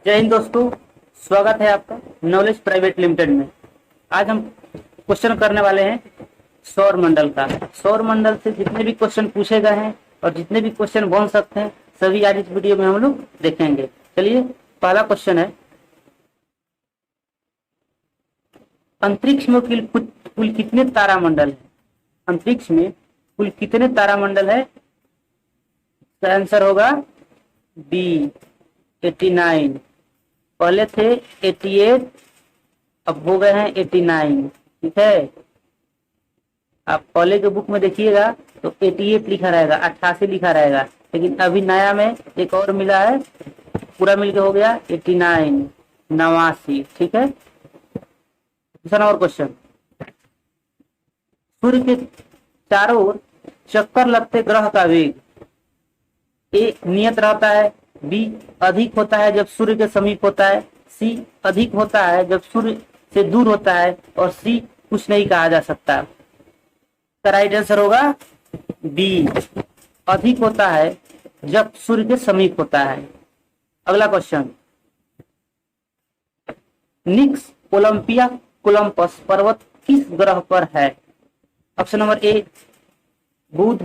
जय हिंद दोस्तों, स्वागत है आपका नॉलेज प्राइवेट लिमिटेड में। आज हम क्वेश्चन करने वाले हैं सौर मंडल का। सौर मंडल से जितने भी क्वेश्चन पूछे गए हैं और जितने भी क्वेश्चन बन सकते हैं सभी आज इस वीडियो में हम लोग देखेंगे। चलिए, पहला क्वेश्चन है, अंतरिक्ष में कुल कितने तारामंडल है? अंतरिक्ष में कुल कितने तारामंडल है? इसका आंसर होगा बी 89। पहले थे 88, अब हो गए हैं 89। ठीक है, आप पहले के बुक में देखिएगा तो 88 लिखा रहेगा, 88 लिखा रहेगा, लेकिन अभी नया में एक और मिला है, पूरा मिलके हो गया 89, 89। ठीक है, दूसरा और क्वेश्चन, सूर्य के चारों ओर चक्कर लगते ग्रह का वेग ए नियत रहता है, बी अधिक होता है जब सूर्य के समीप होता है, सी अधिक होता है जब सूर्य से दूर होता है, और सी कुछ नहीं कहा जा सकता। इसका राइट आंसर होगा बी, अधिक होता है जब सूर्य के समीप होता है। अगला क्वेश्चन, निक्स ओलंपिया कोलंबस पर्वत किस ग्रह पर है? ऑप्शन नंबर ए बुध,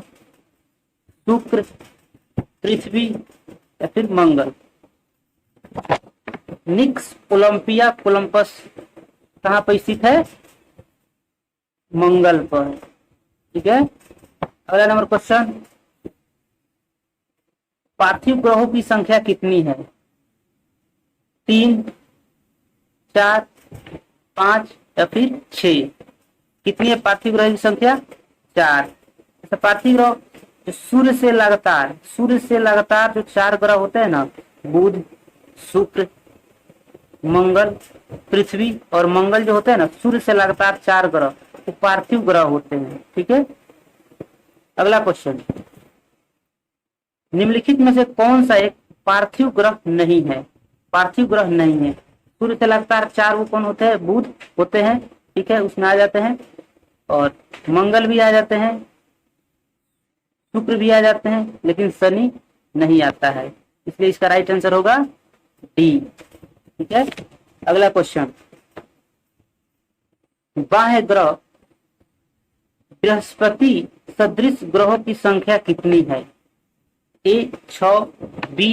शुक्र, पृथ्वी या फिर मंगल। निक्स ओलंपिया कोलंबस कहां पर स्थित है? मंगल पर। ठीक है, अगला नंबर क्वेश्चन, पार्थिव ग्रहों की संख्या कितनी है? 3, 4, 5 या फिर 6? कितनी है पार्थिव ग्रह की संख्या? 4। पार्थिव ग्रह जो सूर्य से लगातार जो 4 ग्रह होते हैं ना, बुध, शुक्र, मंगल, पृथ्वी और मंगल जो होते हैं ना, सूर्य से लगातार 4 ग्रह वो पार्थिव ग्रह होते हैं। ठीक है, अगला क्वेश्चन, निम्नलिखित में से कौन सा एक पार्थिव ग्रह नहीं है? पार्थिव ग्रह नहीं है, सूर्य से लगातार 4 वो कौन होते हैं? बुध होते हैं। ठीक है, उसमें आ जाते हैं, और मंगल भी आ जाते हैं, शुक्र भी आ जाते हैं, लेकिन शनि नहीं आता है, इसलिए इसका राइट आंसर होगा डी। ठीक है, अगला क्वेश्चन, बाह्य ग्रह बृहस्पति सदृश ग्रहों की संख्या कितनी है? ए 6, बी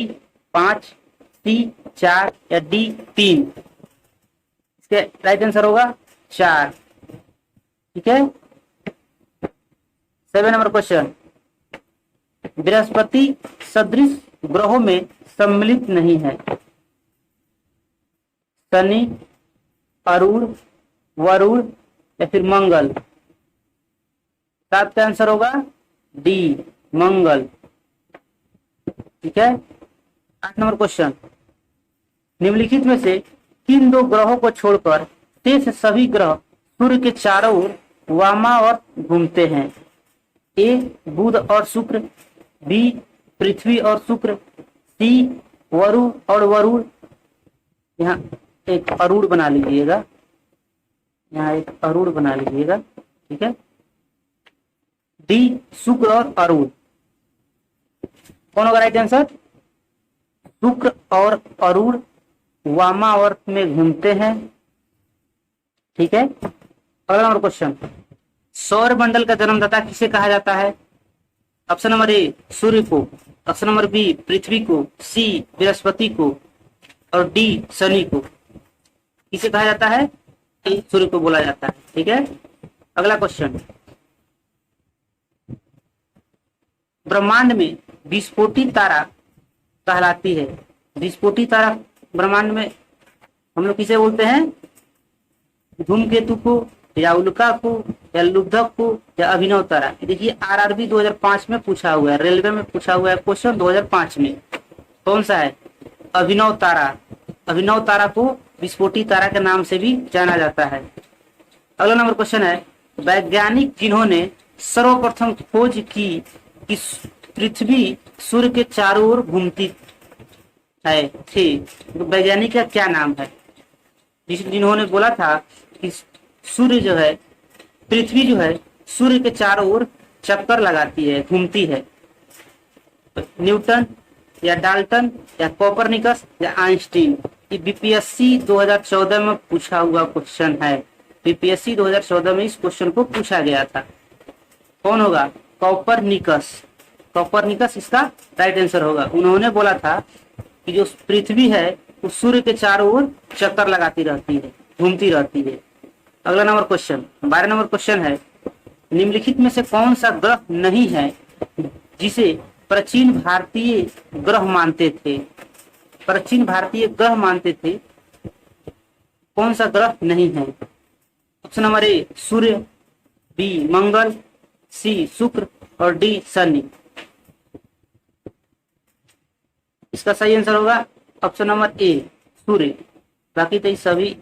5, सी 4 या डी 3? इसके राइट आंसर होगा 4। ठीक है, 7 नंबर क्वेश्चन, बृहस्पति सदृश ग्रहों में सम्मिलित नहीं है, शनि, अरुण, वरुण या फिर मंगल? 7 का आंसर होगा डी, मंगल। ठीक है, 8 नंबर क्वेश्चन, निम्नलिखित में से किन 2 ग्रहों को छोड़कर शेष सभी ग्रह सूर्य के चारों ओर वामावर्त घूमते हैं? ए बुध और शुक्र, बी पृथ्वी और शुक्र, सी वरुण और वरुण, यहाँ एक अरूढ़ बना लीजिएगा, यहाँ एक अरूढ़ बना लीजिएगा। ठीक है, डी शुक्र और अरूढ़। कौन होगा राइट आंसर? शुक्र और अरूढ़ वामावर्त में घूमते हैं। ठीक है, अगला नंबर क्वेश्चन, सौर मंडल का जन्मदाता किसे कहा जाता है? ऑप्शन नंबर ए सूर्य को, ऑप्शन नंबर बी पृथ्वी को, सी बृहस्पति को और डी शनि को। किसे कहा जाता है? सूर्य को बोला जाता है। ठीक है, अगला क्वेश्चन, ब्रह्मांड में विस्फोटी तारा कहलाती है। विस्फोटी तारा ब्रह्मांड में हम लोग किसे बोलते हैं? धूमकेतु को या उल्का को या लुब्धक को या अभिनव तारा? देखिए आरआरबी 2005 में पूछा हुआ है, रेलवे में पूछा हुआ है क्वेश्चन 2005 में। कौन सा है? अभिनव तारा। अभिनव तारा को विस्फोटी तारा के नाम से भी जाना जाता है। अगला नंबर क्वेश्चन है, वैज्ञानिक जिन्होंने सर्वप्रथम खोज की कि पृथ्वी सूर्य के चारों ओर घूमती है थी, तो वैज्ञानिक का क्या नाम है? जिन्होंने बोला था कि सूर्य जो है, पृथ्वी जो है सूर्य के चारों ओर चक्कर लगाती है, घूमती है। न्यूटन या डाल्टन या कोपरनिकस या आइंस्टीन? ये बीपीएससी 2014 में पूछा हुआ क्वेश्चन है। बीपीएससी 2014 में इस क्वेश्चन को पूछा गया था। कौन होगा? कॉपरनिकस। कॉपरनिकस इसका राइट आंसर होगा। उन्होंने बोला था कि जो पृथ्वी है वो सूर्य के चारों ओर चक्कर लगाती रहती है, घूमती रहती है। अगला नंबर क्वेश्चन, 12 नंबर क्वेश्चन है, निम्नलिखित में से कौन सा ग्रह नहीं है जिसे प्राचीन भारतीय ग्रह मानते थे? प्राचीन भारतीय ग्रह मानते थे, कौन सा ग्रह नहीं है? ऑप्शन नंबर ए सूर्य, बी मंगल, सी शुक्र और डी शनि। इसका सही आंसर होगा ऑप्शन नंबर ए सूर्य। बाकी तो सभी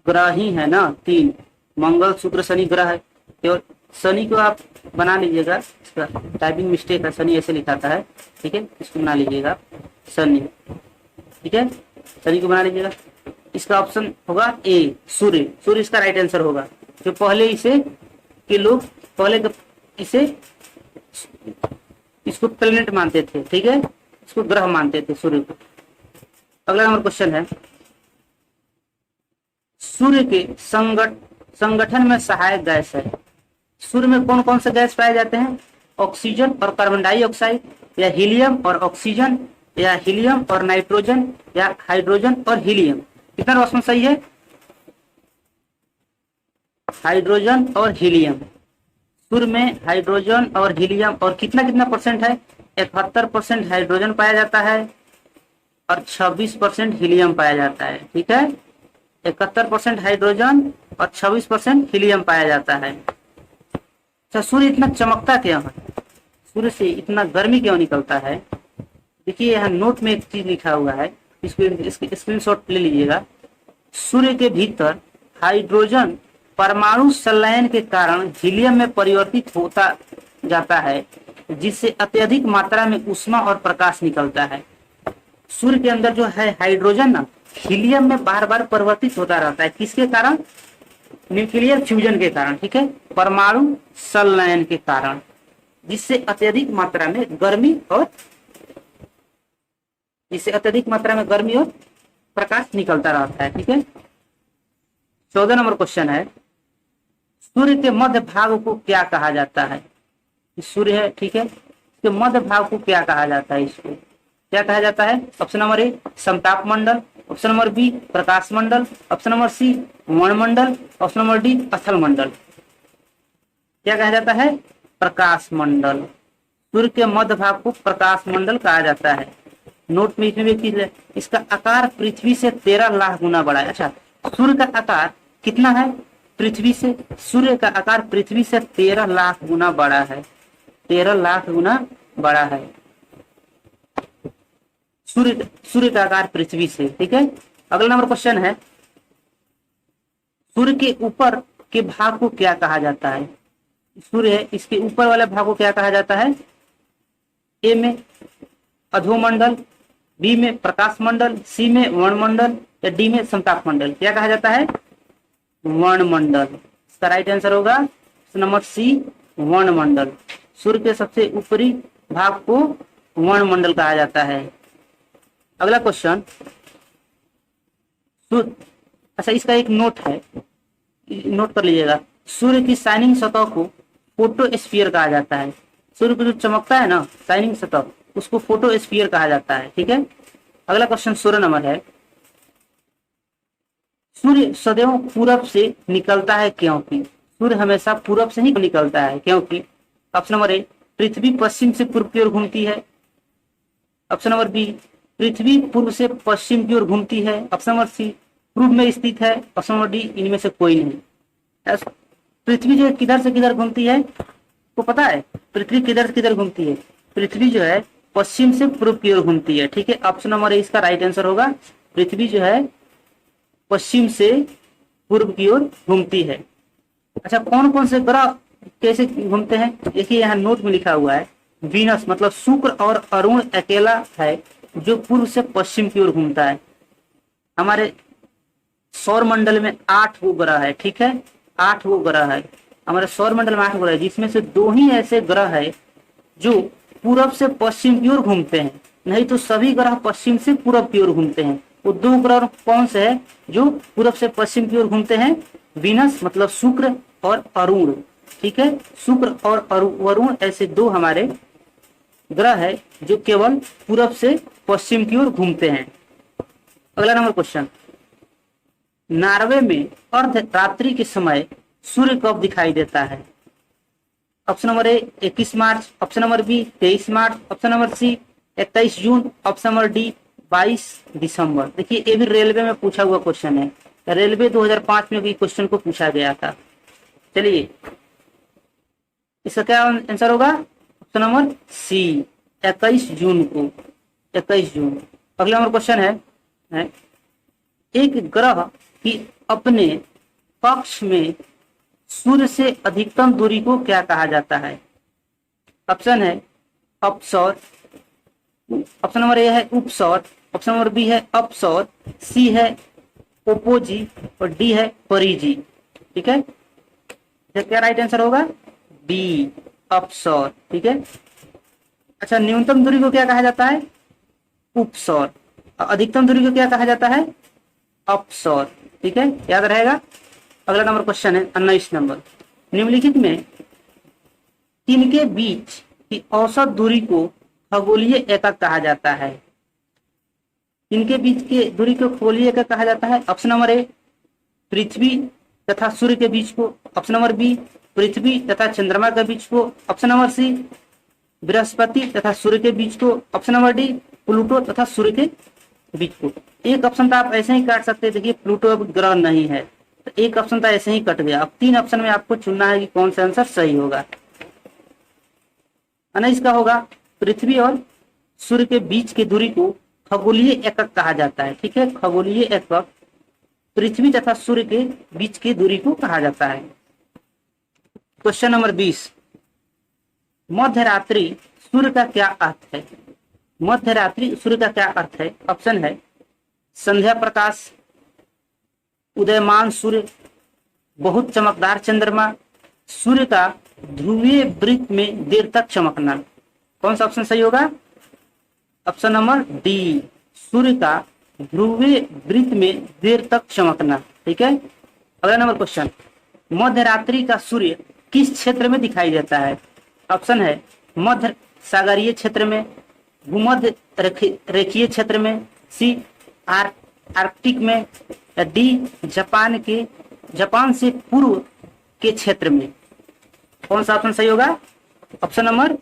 ग्रह ही है ना, 3 मंगल शुक्र शनि ग्रह है। केवल शनि को आप बना लीजिएगा, इसका टाइपिंग मिस्टेक है, शनि ऐसे लिखाता है, ठीक है, इसको बना लीजिएगा शनि, ठीक है, शनि को बना लीजिएगा। इसका ऑप्शन होगा ए सूर्य। सूर्य इसका राइट आंसर होगा। जो पहले इसे के लोग पहले इसे इसको प्लेनेट मानते थे, ठीक है, इसको ग्रह मानते थे सूर्य को। अगला नंबर क्वेश्चन है, सूर्य के संगठन में सहायक गैस है। सूर्य में कौन कौन से गैस पाए जाते हैं? ऑक्सीजन और कार्बन डाइऑक्साइड, या हीलियम और ऑक्सीजन, या हीलियम और नाइट्रोजन, या हाइड्रोजन और हीलियम। कितना ऑप्शन सही है? हाइड्रोजन और हीलियम। सूर्य में हाइड्रोजन और हीलियम और कितना कितना परसेंट है? 71% हाइड्रोजन पाया जाता है और 26% हीलियम पाया जाता है, ठीक है। 71% हाइड्रोजन और 26% हीलियम पाया जाता है। अच्छा, सूर्य इतना चमकता क्यों है? सूर्य से इतना गर्मी क्यों निकलता है? देखिए यहाँ नोट में एक चीज लिखा हुआ है, इसकी स्क्रीनशॉट ले लीजिएगा। सूर्य के भीतर हाइड्रोजन परमाणु संलयन के कारण हीलियम में परिवर्तित होता जाता है, जिससे अत्यधिक मात्रा में ऊष्मा और प्रकाश निकलता है। सूर्य के अंदर जो है हाइड्रोजन ना हीलियम में बार बार परिवर्तित होता रहता है। किसके कारण? न्यूक्लियर फ्यूजन के कारण, ठीक है, परमाणु संलयन के कारण, जिससे अत्यधिक मात्रा में गर्मी और प्रकाश निकलता रहता है, ठीक है। 14 नंबर क्वेश्चन है, सूर्य के मध्य भाग को क्या कहा जाता है? सूर्य है, ठीक है, इसके मध्य भाग को क्या कहा जाता है? इसको क्या कहा जाता है? ऑप्शन नंबर ए समताप मंडल, ऑप्शन नंबर बी प्रकाश मंडल, ऑप्शन नंबर सी वनमंडल, ऑप्शन नंबर डी स्थल मंडल। क्या कहा जाता है? प्रकाश मंडल। सूर्य के मध्य भाग को प्रकाश मंडल कहा जाता है। नोट में इसमें भी चीज है, इसका आकार पृथ्वी से 13 लाख गुना बड़ा है। अच्छा, सूर्य का आकार कितना है? पृथ्वी से, सूर्य का आकार पृथ्वी से 13 लाख गुना बड़ा है। 13 लाख गुना बड़ा है सूर्य का आकार पृथ्वी से, ठीक है। अगला नंबर क्वेश्चन है, सूर्य के ऊपर के भाग को क्या कहा जाता है? सूर्य है, इसके ऊपर वाले भाग को क्या कहा जाता है? ए में अधोमंडल, बी में प्रकाश मंडल, सी में वर्णमंडल, या डी में समताप मंडल। क्या कहा जाता है? वर्णमंडल। इसका राइट आंसर होगा नंबर सी वर्णमंडल। सूर्य के सबसे ऊपरी भाग को वर्णमंडल कहा जाता है। अगला क्वेश्चन, अच्छा इसका एक नोट है, नोट कर लीजिएगा। सूर्य की शाइनिंग सतह को फोटोस्फीयर कहा जाता है। सूर्य को जो चमकता है ना शाइनिंग सतह, उसको फोटोस्फीयर कहा जाता है, ठीक है। अगला क्वेश्चन 16 नंबर है, सूर्य सदैव पूरब से निकलता है क्योंकि? सूर्य हमेशा पूरब से ही निकलता है क्योंकि? ऑप्शन नंबर ए पृथ्वी पश्चिम से पूर्व की ओर घूमती है, ऑप्शन नंबर बी पृथ्वी पूर्व से पश्चिम की ओर घूमती है, ऑप्शन नंबर सी पूर्व में स्थित है, ऑप्शन नंबर डी इनमें से कोई नहीं। पृथ्वी जो है किधर से किधर घूमती है, को पता है? पृथ्वी किधर से किधर घूमती है? पृथ्वी जो है पश्चिम से पूर्व की ओर घूमती है, ठीक है। ऑप्शन नंबर ए इसका राइट आंसर होगा। पृथ्वी जो है पश्चिम से पूर्व की ओर घूमती है। अच्छा, कौन कौन से ग्रह कैसे घूमते हैं? देखिए यहाँ नोट में लिखा हुआ है, वीनस मतलब शुक्र और अरुण अकेला है जो पूर्व से पश्चिम की ओर घूमता है। हमारे सौर मंडल में 8 वो ग्रह है, ठीक है, 8 वो ग्रह है। हमारे सौर मंडल में 8 ग्रह है, जिसमें से 2 ही ऐसे ग्रह है जो पूरब से पश्चिम की ओर घूमते हैं। नहीं तो सभी ग्रह पश्चिम से पूरब की ओर घूमते हैं। वो दो ग्रह कौन से है जो पूरब से पश्चिम की ओर घूमते हैं? वीनस मतलब शुक्र और अरुण। ठीक है, शुक्र और वरुण ऐसे दो हमारे ग्रह है जो केवल पूरब से पश्चिम की ओर घूमते हैं। अगला नंबर क्वेश्चन, नॉर्वे में अर्धरात्रि के समय सूर्य कब दिखाई देता है? Option number A 21 March, option number B 23 March, option number C 21 June, option number D 22 दिसंबर। देखिए ये भी रेलवे में पूछा हुआ क्वेश्चन है, रेलवे 2005 में भी क्वेश्चन को पूछा गया था। चलिए इसका क्या आंसर होगा? ऑप्शन नंबर सी 21 जून को, 21 जून। अगला नंबर क्वेश्चन है एक ग्रह की अपने पक्ष में सूर्य से अधिकतम दूरी को क्या कहा जाता है? ऑप्शन है अपसौर, ऑप्शन नंबर ए है उपसौर, ऑप्शन नंबर बी है अपसौर, सी है ओपोजी और डी है परिजी। ठीक है, क्या राइट आंसर होगा? बी अपसौर। ठीक है, अच्छा न्यूनतम दूरी को क्या कहा जाता है? उपसौर। अधिकतम दूरी को क्या कहा जाता है? अपसौर। ठीक है, याद रहेगा। अगला नंबर क्वेश्चन है 19 नंबर, निम्नलिखित में किनके बीच की औसत दूरी को खगोलीय एकक कहा जाता है? इनके बीच की दूरी को खगोलीय एकक कहा जाता है। ऑप्शन नंबर ए पृथ्वी तथा सूर्य के बीच को, ऑप्शन नंबर बी पृथ्वी तथा चंद्रमा के बीच को, ऑप्शन नंबर सी बृहस्पति तथा सूर्य के बीच को, ऑप्शन नंबर डी प्लूटो तथा सूर्य के बीच को। एक ऑप्शन तो आप ऐसे ही काट सकते हैं, देखिए प्लूटो अब ग्रह नहीं है, तो एक ऑप्शन तो ऐसे ही कट गया। अब 3 ऑप्शन में आपको चुनना है कि कौन सा आंसर सही होगा। इसका होगा पृथ्वी और सूर्य के बीच की दूरी को खगोलीय एकक कहा जाता है। ठीक है, खगोलीय एकक पृथ्वी तथा सूर्य के बीच की दूरी को कहा जाता है। क्वेश्चन नंबर 20, मध्यरात्रि सूर्य का क्या अर्थ है? मध्यरात्रि सूर्य का क्या अर्थ है? ऑप्शन है संध्या प्रकाश, उदयमान सूर्य, बहुत चमकदार चंद्रमा, सूर्य का ध्रुवीय वृत्त में देर तक चमकना। कौन सा ऑप्शन सही होगा? ऑप्शन नंबर डी, सूर्य का ध्रुवीय वृत्त में देर तक चमकना। ठीक है, अगला नंबर क्वेश्चन, मध्यरात्रि का सूर्य किस क्षेत्र में दिखाई देता है? ऑप्शन है मध्य सागरीय क्षेत्र में, भूमध्य रेखीय क्षेत्र में, सी आर्कटिक में, या डी जापान से पूर्व के क्षेत्र में। कौन सा ऑप्शन सही होगा? ऑप्शन नंबर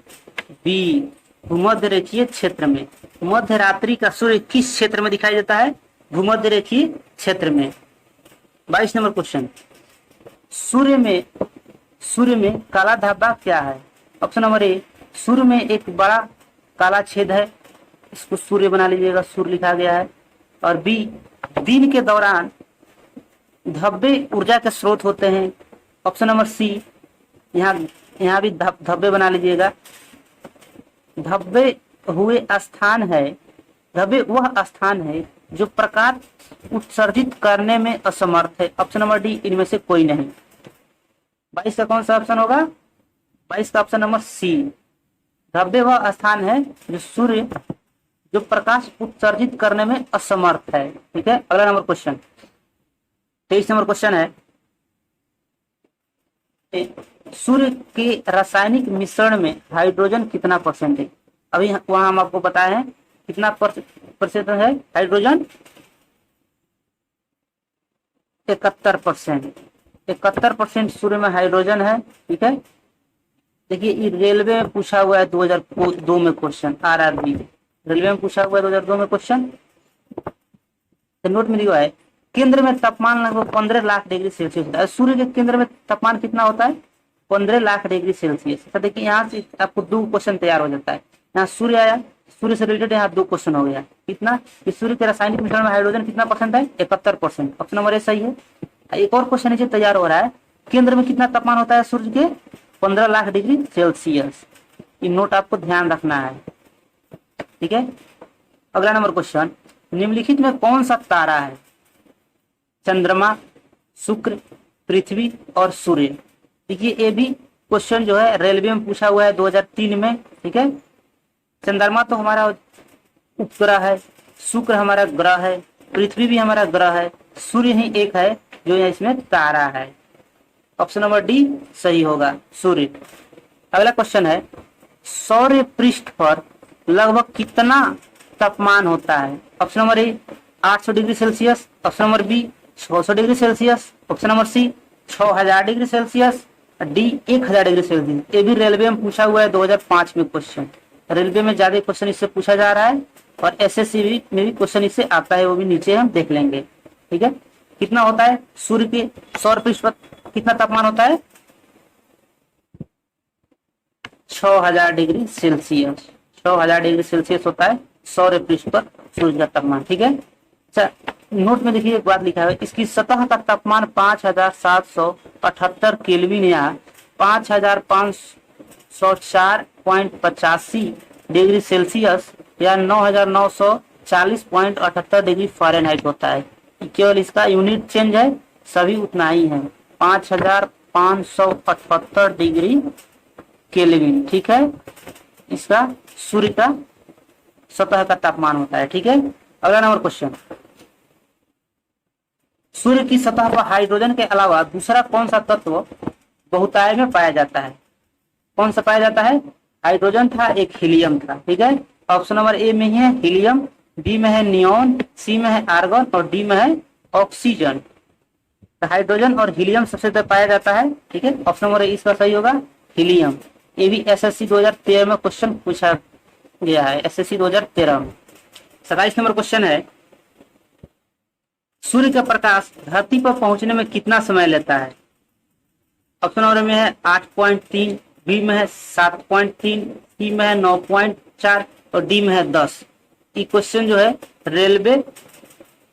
बी, भूमध्य रेखीय क्षेत्र में। मध्य रात्रि का सूर्य किस क्षेत्र में दिखाई देता है? भूमध्य रेखीय क्षेत्र में। 22 नंबर क्वेश्चन, सूर्य में काला धब्बा क्या है? ऑप्शन नंबर ए, सूर्य में एक बड़ा काला छेद है, इसको सूर्य बना लीजिएगा, सूर्य लिखा गया है। और बी, दिन के दौरान धब्बे ऊर्जा के स्रोत होते हैं। ऑप्शन नंबर सी, यहाँ भी धब्बे बना लीजिएगा। धब्बे वह स्थान है जो प्रकाश उत्सर्जित करने में असमर्थ है। ऑप्शन नंबर डी, इनमें से कोई नहीं। 22 का कौन सा ऑप्शन होगा? 22 का ऑप्शन नंबर सी, धब्बे वह स्थान है जो प्रकाश उत्सर्जित करने में असमर्थ है। ठीक है, अगला नंबर क्वेश्चन 23 नंबर क्वेश्चन है, सूर्य के रासायनिक मिश्रण में हाइड्रोजन कितना परसेंट है? अभी वहां हम आपको बताए हैं कितना परसेंट है हाइड्रोजन? 71%। 71% सूर्य में हाइड्रोजन है। ठीक है, देखिए ये रेलवे में पूछा हुआ है 2002 में क्वेश्चन, RRB रेलवे में पूछा हुआ है 2002 में क्वेश्चन। नोट में दिया है केंद्र में तापमान लगभग 15 लाख डिग्री सेल्सियस होता है। सूर्य के केंद्र में तापमान कितना होता है? 15 लाख डिग्री सेल्सियस। तो देखिए यहाँ से आपको 2 क्वेश्चन तैयार हो जाता है। यहाँ सूर्य आया, सूर्य से रिलेटेड यहाँ 2 क्वेश्चन हो गया। कितना कि सूर्य के रासायनिक मिश्रण में हाइड्रोजन कितना परसेंट है? 71%। ऑप्शन नंबर ए सही है। एक और क्वेश्चन नीचे तैयार हो रहा है, केंद्र में कितना तापमान होता है सूर्य के? 15 लाख डिग्री सेल्सियस। ये नोट आपको ध्यान रखना है। ठीक है, अगला नंबर क्वेश्चन, निम्नलिखित में कौन सा तारा है? चंद्रमा, शुक्र, पृथ्वी और सूर्य। देखिए ये भी क्वेश्चन जो है रेलवे में पूछा हुआ है 2003 में। ठीक है, चंद्रमा तो हमारा उपग्रह है, शुक्र हमारा ग्रह है, पृथ्वी भी हमारा ग्रह है, सूर्य ही एक है जो इसमें तारा है। ऑप्शन नंबर डी सही होगा, सूर्य। अगला क्वेश्चन है, सौर पृष्ठ पर लगभग कितना तापमान होता है? Option number A 800 degree Celsius, option number B 600 degree Celsius, option number C 6000 degree Celsius, D 1000 degree Celsius. ये भी रेलवे में पूछा हुआ है 2005 में क्वेश्चन। रेलवे में ज्यादा क्वेश्चन इससे पूछा जा रहा है और एसएससी में भी क्वेश्चन इससे आता है, वो भी नीचे हम देख लेंगे। ठीक है, कितना होता है सूर्य के सौर पृष्ठ पर कितना तापमान होता है? 6000 डिग्री सेल्सियस। 6000 डिग्री सेल्सियस होता है सौर पृष्ठ पर सूर्य का तापमान। ठीक है, अच्छा नोट में देखिए एक बात लिखा है, इसकी सतह का तापमान 5778 केल्विन या 5504.85 डिग्री सेल्सियस या 9940.78 डिग्री फ़ारेनहाइट होता है। केवल इसका यूनिट चेंज है, सभी उतना ही है, 5578 डिग्री केल्विन। ठीक है, इसका सूर्य का सतह का तापमान होता है। ठीक है, अगला नंबर क्वेश्चन, सूर्य की सतह पर हाइड्रोजन के अलावा दूसरा कौन सा तत्व बहुतायत में पाया जाता है? कौन सा पाया जाता है? हाइड्रोजन था, एक हीलियम था। ठीक है, ऑप्शन नंबर ए में है हीलियम, बी में है नियोन, सी में है आर्गन और डी में है ऑक्सीजन। तो हाइड्रोजन और हीलियम सबसे ज्यादा पाया जाता है। ठीक है, ऑप्शन नंबर ए इसका सही होगा, हीलियम। ये भी एसएससी 2013 में क्वेश्चन पूछा गया है, एसएससी 2013 में। 27 नंबर क्वेश्चन है, सूर्य का प्रकाश धरती पर पहुंचने में कितना समय लेता है? ऑप्शन नंबर में है 8.3, बी में है 7.3, सी में है 9.4 और डी में है 10। ये क्वेश्चन जो है रेलवे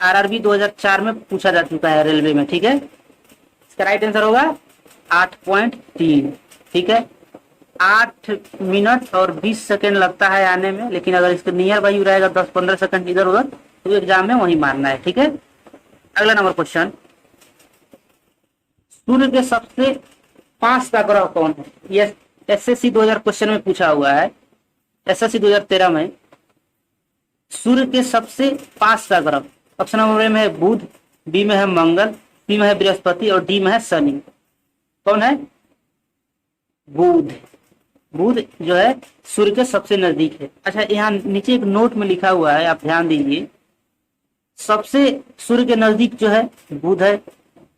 आरआरबी 2004 में पूछा जा चुका है रेलवे में। ठीक है, इसका राइट आंसर होगा 8.3। ठीक है, 8 मिनट और 20 सेकेंड लगता है आने में, लेकिन अगर इसका नियर बाई रहेगा 10-15 सेकंड इधर उधर तो एग्जाम में वही मारना है। ठीक है, अगला नंबर क्वेश्चन, सूर्य के सबसे पास का ग्रह कौन है? ये एसएससी 2000 क्वेश्चन में पूछा हुआ है, एसएससी 2013 में। सूर्य के सबसे पास का ग्रह, ऑप्शन नंबर में है बुध, बी में है मंगल, सी में है बृहस्पति और डी में है शनि। कौन है? बुध। बुध जो है सूर्य के सबसे नजदीक है। अच्छा, यहाँ नीचे एक नोट में लिखा हुआ है, आप ध्यान दीजिए, सबसे सूर्य के नजदीक जो है बुध है,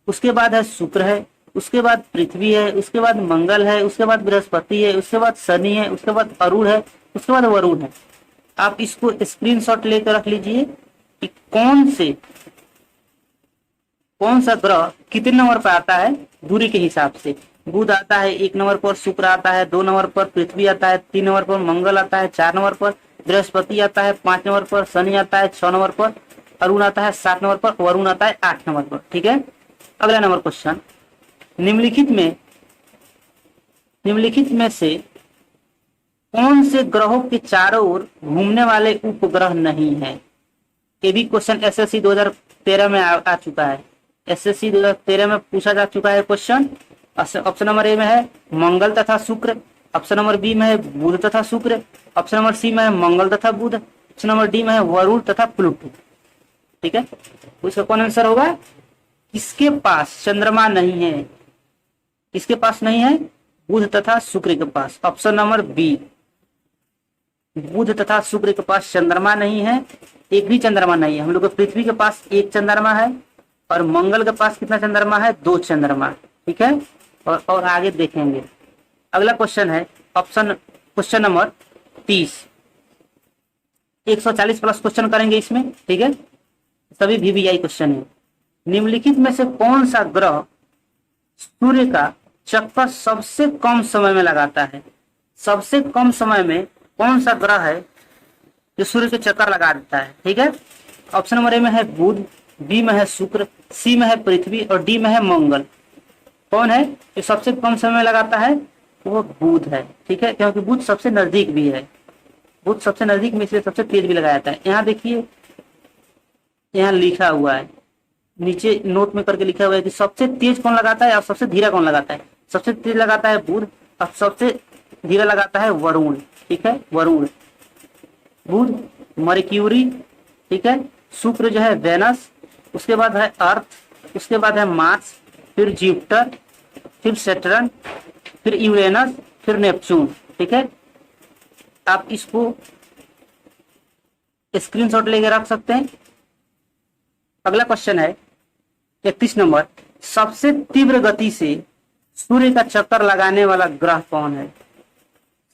उसके बाद है शुक्र है, उसके बाद पृथ्वी है, उसके बाद मंगल है, उसके बाद बृहस्पति है, उसके बाद शनि है, उसके बाद अरुण है, उसके बाद वरुण है। आप इसको स्क्रीनशॉट लेकर रख लीजिए कि कौन सा ग्रह कितने नंबर पर आता है दूरी के हिसाब से। बुध आता है 1 नंबर पर, शुक्र आता है 2 नंबर पर, पृथ्वी आता है 3 नंबर पर, मंगल आता है 4 नंबर पर, बृहस्पति आता है 5 नंबर पर, शनि आता है 6 नंबर पर, अरुण आता है 7 नंबर पर, वरुण आता है 8 नंबर पर। ठीक है, अगला नंबर क्वेश्चन, निम्नलिखित में से कौन से ग्रहों के चारों ओर घूमने वाले उपग्रह नहीं है? ये भी क्वेश्चन एसएससी 2013 में आ चुका है, एसएससी 2013 में पूछा जा चुका है क्वेश्चन। ऑप्शन नंबर ए में है मंगल तथा शुक्र, ऑप्शन नंबर बी में है बुध तथा शुक्र, ऑप्शन नंबर सी में है मंगल तथा बुध, ऑप्शन नंबर डी में है वरुण तथा प्लूटो। ठीक है, उसका कौन आंसर होगा? किसके पास चंद्रमा नहीं है? किसके पास नहीं है? बुध तथा शुक्र के पास। ऑप्शन नंबर बी, बुध तथा शुक्र के पास चंद्रमा नहीं है, एक भी चंद्रमा नहीं है। हम लोग को पृथ्वी के पास एक चंद्रमा है और मंगल के पास कितना चंद्रमा है? 2 चंद्रमा। ठीक है, और आगे देखेंगे। अगला क्वेश्चन है क्वेश्चन नंबर 30। 140 प्लस क्वेश्चन करेंगे इसमें। ठीक है, सभी VVI क्वेश्चन है। निम्नलिखित में से कौन सा ग्रह सूर्य का चक्कर सबसे कम समय में लगाता है? सबसे कम समय में कौन सा ग्रह है जो सूर्य के चक्कर लगा देता है? ठीक है, ऑप्शन नंबर ए में है बुध, बी में है शुक्र, सी में है पृथ्वी और डी में है मंगल। कौन है जो सबसे कम समय में लगाता है? वो बुध है। ठीक है, क्योंकि बुध सबसे नजदीक भी है, बुध सबसे नजदीक में इसलिए सबसे तेज भी लगाया जाता है। यहाँ देखिए, यहाँ लिखा हुआ है, नीचे नोट में करके लिखा हुआ है कि सबसे तेज कौन लगाता है और सबसे धीरा कौन लगाता है। सबसे तेज लगाता है बुध और सबसे धीरा लगाता है वरुण। ठीक है, वरुण, बुध मर्क्यूरी, ठीक है, शुक्र जो है वेनस, उसके बाद है अर्थ, उसके बाद है मार्स, फिर जुपिटर, फिर सैटर्न, फिर यूरेनस, फिर नेपच्यून। ठीक है, आप इसको स्क्रीनशॉट लेके रख सकते हैं। अगला क्वेश्चन है 31 नंबर, सबसे तीव्र गति से सूर्य का चक्कर लगाने वाला ग्रह कौन है?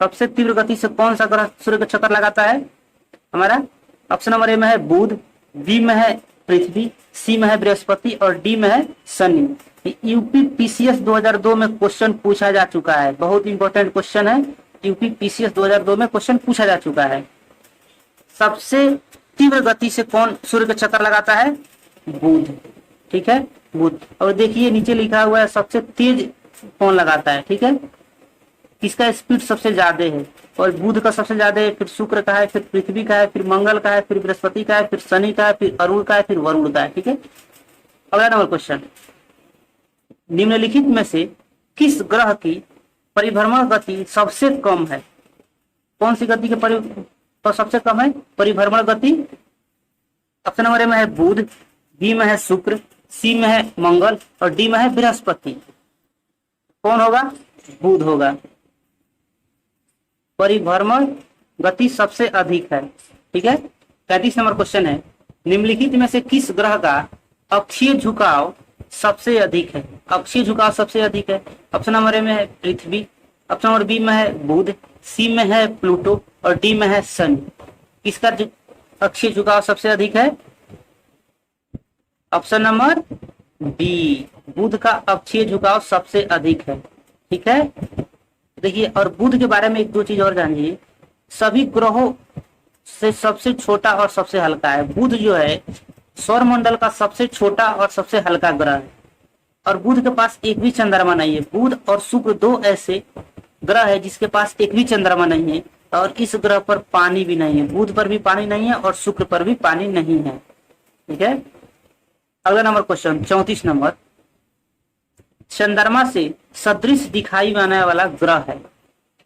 सबसे तीव्र गति से कौन सा ग्रह सूर्य का चक्कर लगाता है? हमारा ऑप्शन नंबर ए में है बुध, बी में है पृथ्वी, सी में है बृहस्पति और डी में है शनि। यूपी पीसीएस 2002 में क्वेश्चन पूछा जा चुका है, बहुत इंपॉर्टेंट क्वेश्चन है। यूपी पीसीएस 2002 में क्वेश्चन पूछा जा चुका है। सबसे तीव्र गति से कौन सूर्य का चक्कर लगाता है? बुध। ठीक है, बुध। और देखिए नीचे लिखा हुआ है सबसे तेज कौन लगाता है। ठीक है, किसका स्पीड सबसे ज्यादा है? और बुध का सबसे ज्यादा है, फिर शुक्र का है, फिर पृथ्वी का है, फिर मंगल का है, फिर बृहस्पति का है, फिर शनि का है, फिर अरुण का है, फिर वरुण का है। ठीक है, अगला नंबर क्वेश्चन, निम्नलिखित में से किस ग्रह की परिभ्रमण गति सबसे कम है? कौन सी गति के तो सबसे कम है परिभ्रमण गति? ऑप्शन नंबर ए में है बुध, बी में है शुक्र, सी में है मंगल और डी में है बृहस्पति। कौन होगा? बुध होगा। परिभ्रमण गति सबसे अधिक है। ठीक है, 35 नंबर क्वेश्चन है, निम्नलिखित में से किस ग्रह का अक्षीय झुकाव सबसे अधिक है? अक्षीय झुकाव सबसे अधिक है। ऑप्शन नंबर ए में है पृथ्वी, ऑप्शन नंबर बी में है बुध, सी में है प्लूटो और डी में है शनि। किसका अक्षीय झुकाव सबसे अधिक है? ऑप्शन नंबर बी, बुध का अक्षीय झुकाव सबसे अधिक है। ठीक है, देखिए, और बुध के बारे में एक दो चीज और जानिए। सभी ग्रहों से सबसे छोटा और सबसे हल्का है। बुध जो है सौर मंडल का सबसे छोटा और सबसे हल्का ग्रह है और बुध के पास एक भी चंद्रमा नहीं है। बुध और शुक्र दो ऐसे ग्रह है जिसके पास एक भी चंद्रमा नहीं है और इस ग्रह पर पानी भी नहीं है। बुध पर भी पानी नहीं है और शुक्र पर भी पानी नहीं है। ठीक है, अगला नंबर क्वेश्चन 34 नंबर, चंद्रमा से सदृश दिखाई देने वाला ग्रह है।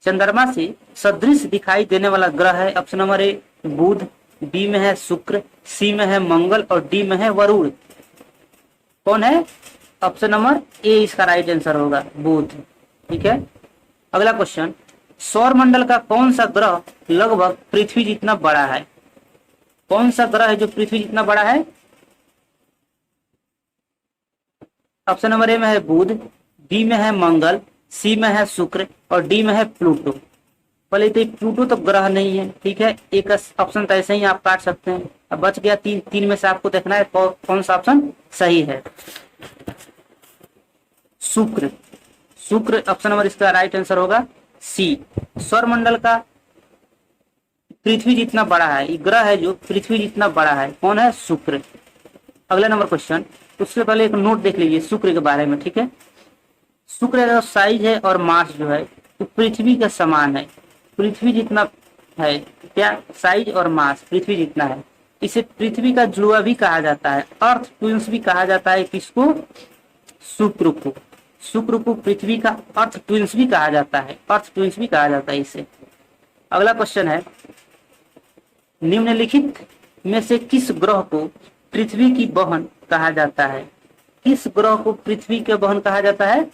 चंद्रमा से सदृश दिखाई देने वाला ग्रह है। ऑप्शन नंबर ए बुध, बी में है शुक्र, सी में है मंगल और डी में है वरुण। कौन है? ऑप्शन नंबर ए इसका राइट आंसर होगा, बुध। ठीक है, अगला क्वेश्चन, सौर मंडल का कौन सा ग्रह लगभग पृथ्वी जितना बड़ा है? कौन सा ग्रह है जो पृथ्वी जितना बड़ा है? ऑप्शन नंबर ए में है बुध, बी में है मंगल, सी में है शुक्र और डी में है प्लूटो। पहले तो प्लूटो तो ग्रह नहीं है। ठीक है, एक ऑप्शन तो ऐसे ही आप काट सकते हैं। अब बच गया तीन, तीन में से आपको देखना है कौन सा ऑप्शन सही है। शुक्र, शुक्र ऑप्शन नंबर इसका राइट आंसर होगा सी। सौर मंडल का पृथ्वी जितना बड़ा है, ये ग्रह है जो पृथ्वी जितना बड़ा है। कौन है? शुक्र। अगला नंबर क्वेश्चन, उससे पहले एक नोट देख लीजिए शुक्र के बारे में। ठीक है, शुक्र का साइज है और मास जो है तो पृथ्वी के समान है। पृथ्वी जितना है, क्या साइज और मास पृथ्वी जितना है। इसे पृथ्वी का जुड़वा भी कहा जाता है, अर्थ ट्विंस भी कहा जाता है। किसको? शुक्र को। शुक्र को पृथ्वी का अर्थ ट्विंस भी कहा जाता है, अर्थ ट्विंस भी कहा जाता है इसे। अगला क्वेश्चन है, निम्नलिखित में से किस ग्रह को पृथ्वी की बहन कहा जाता है? किस ग्रह को पृथ्वी के बहन कहा जाता है?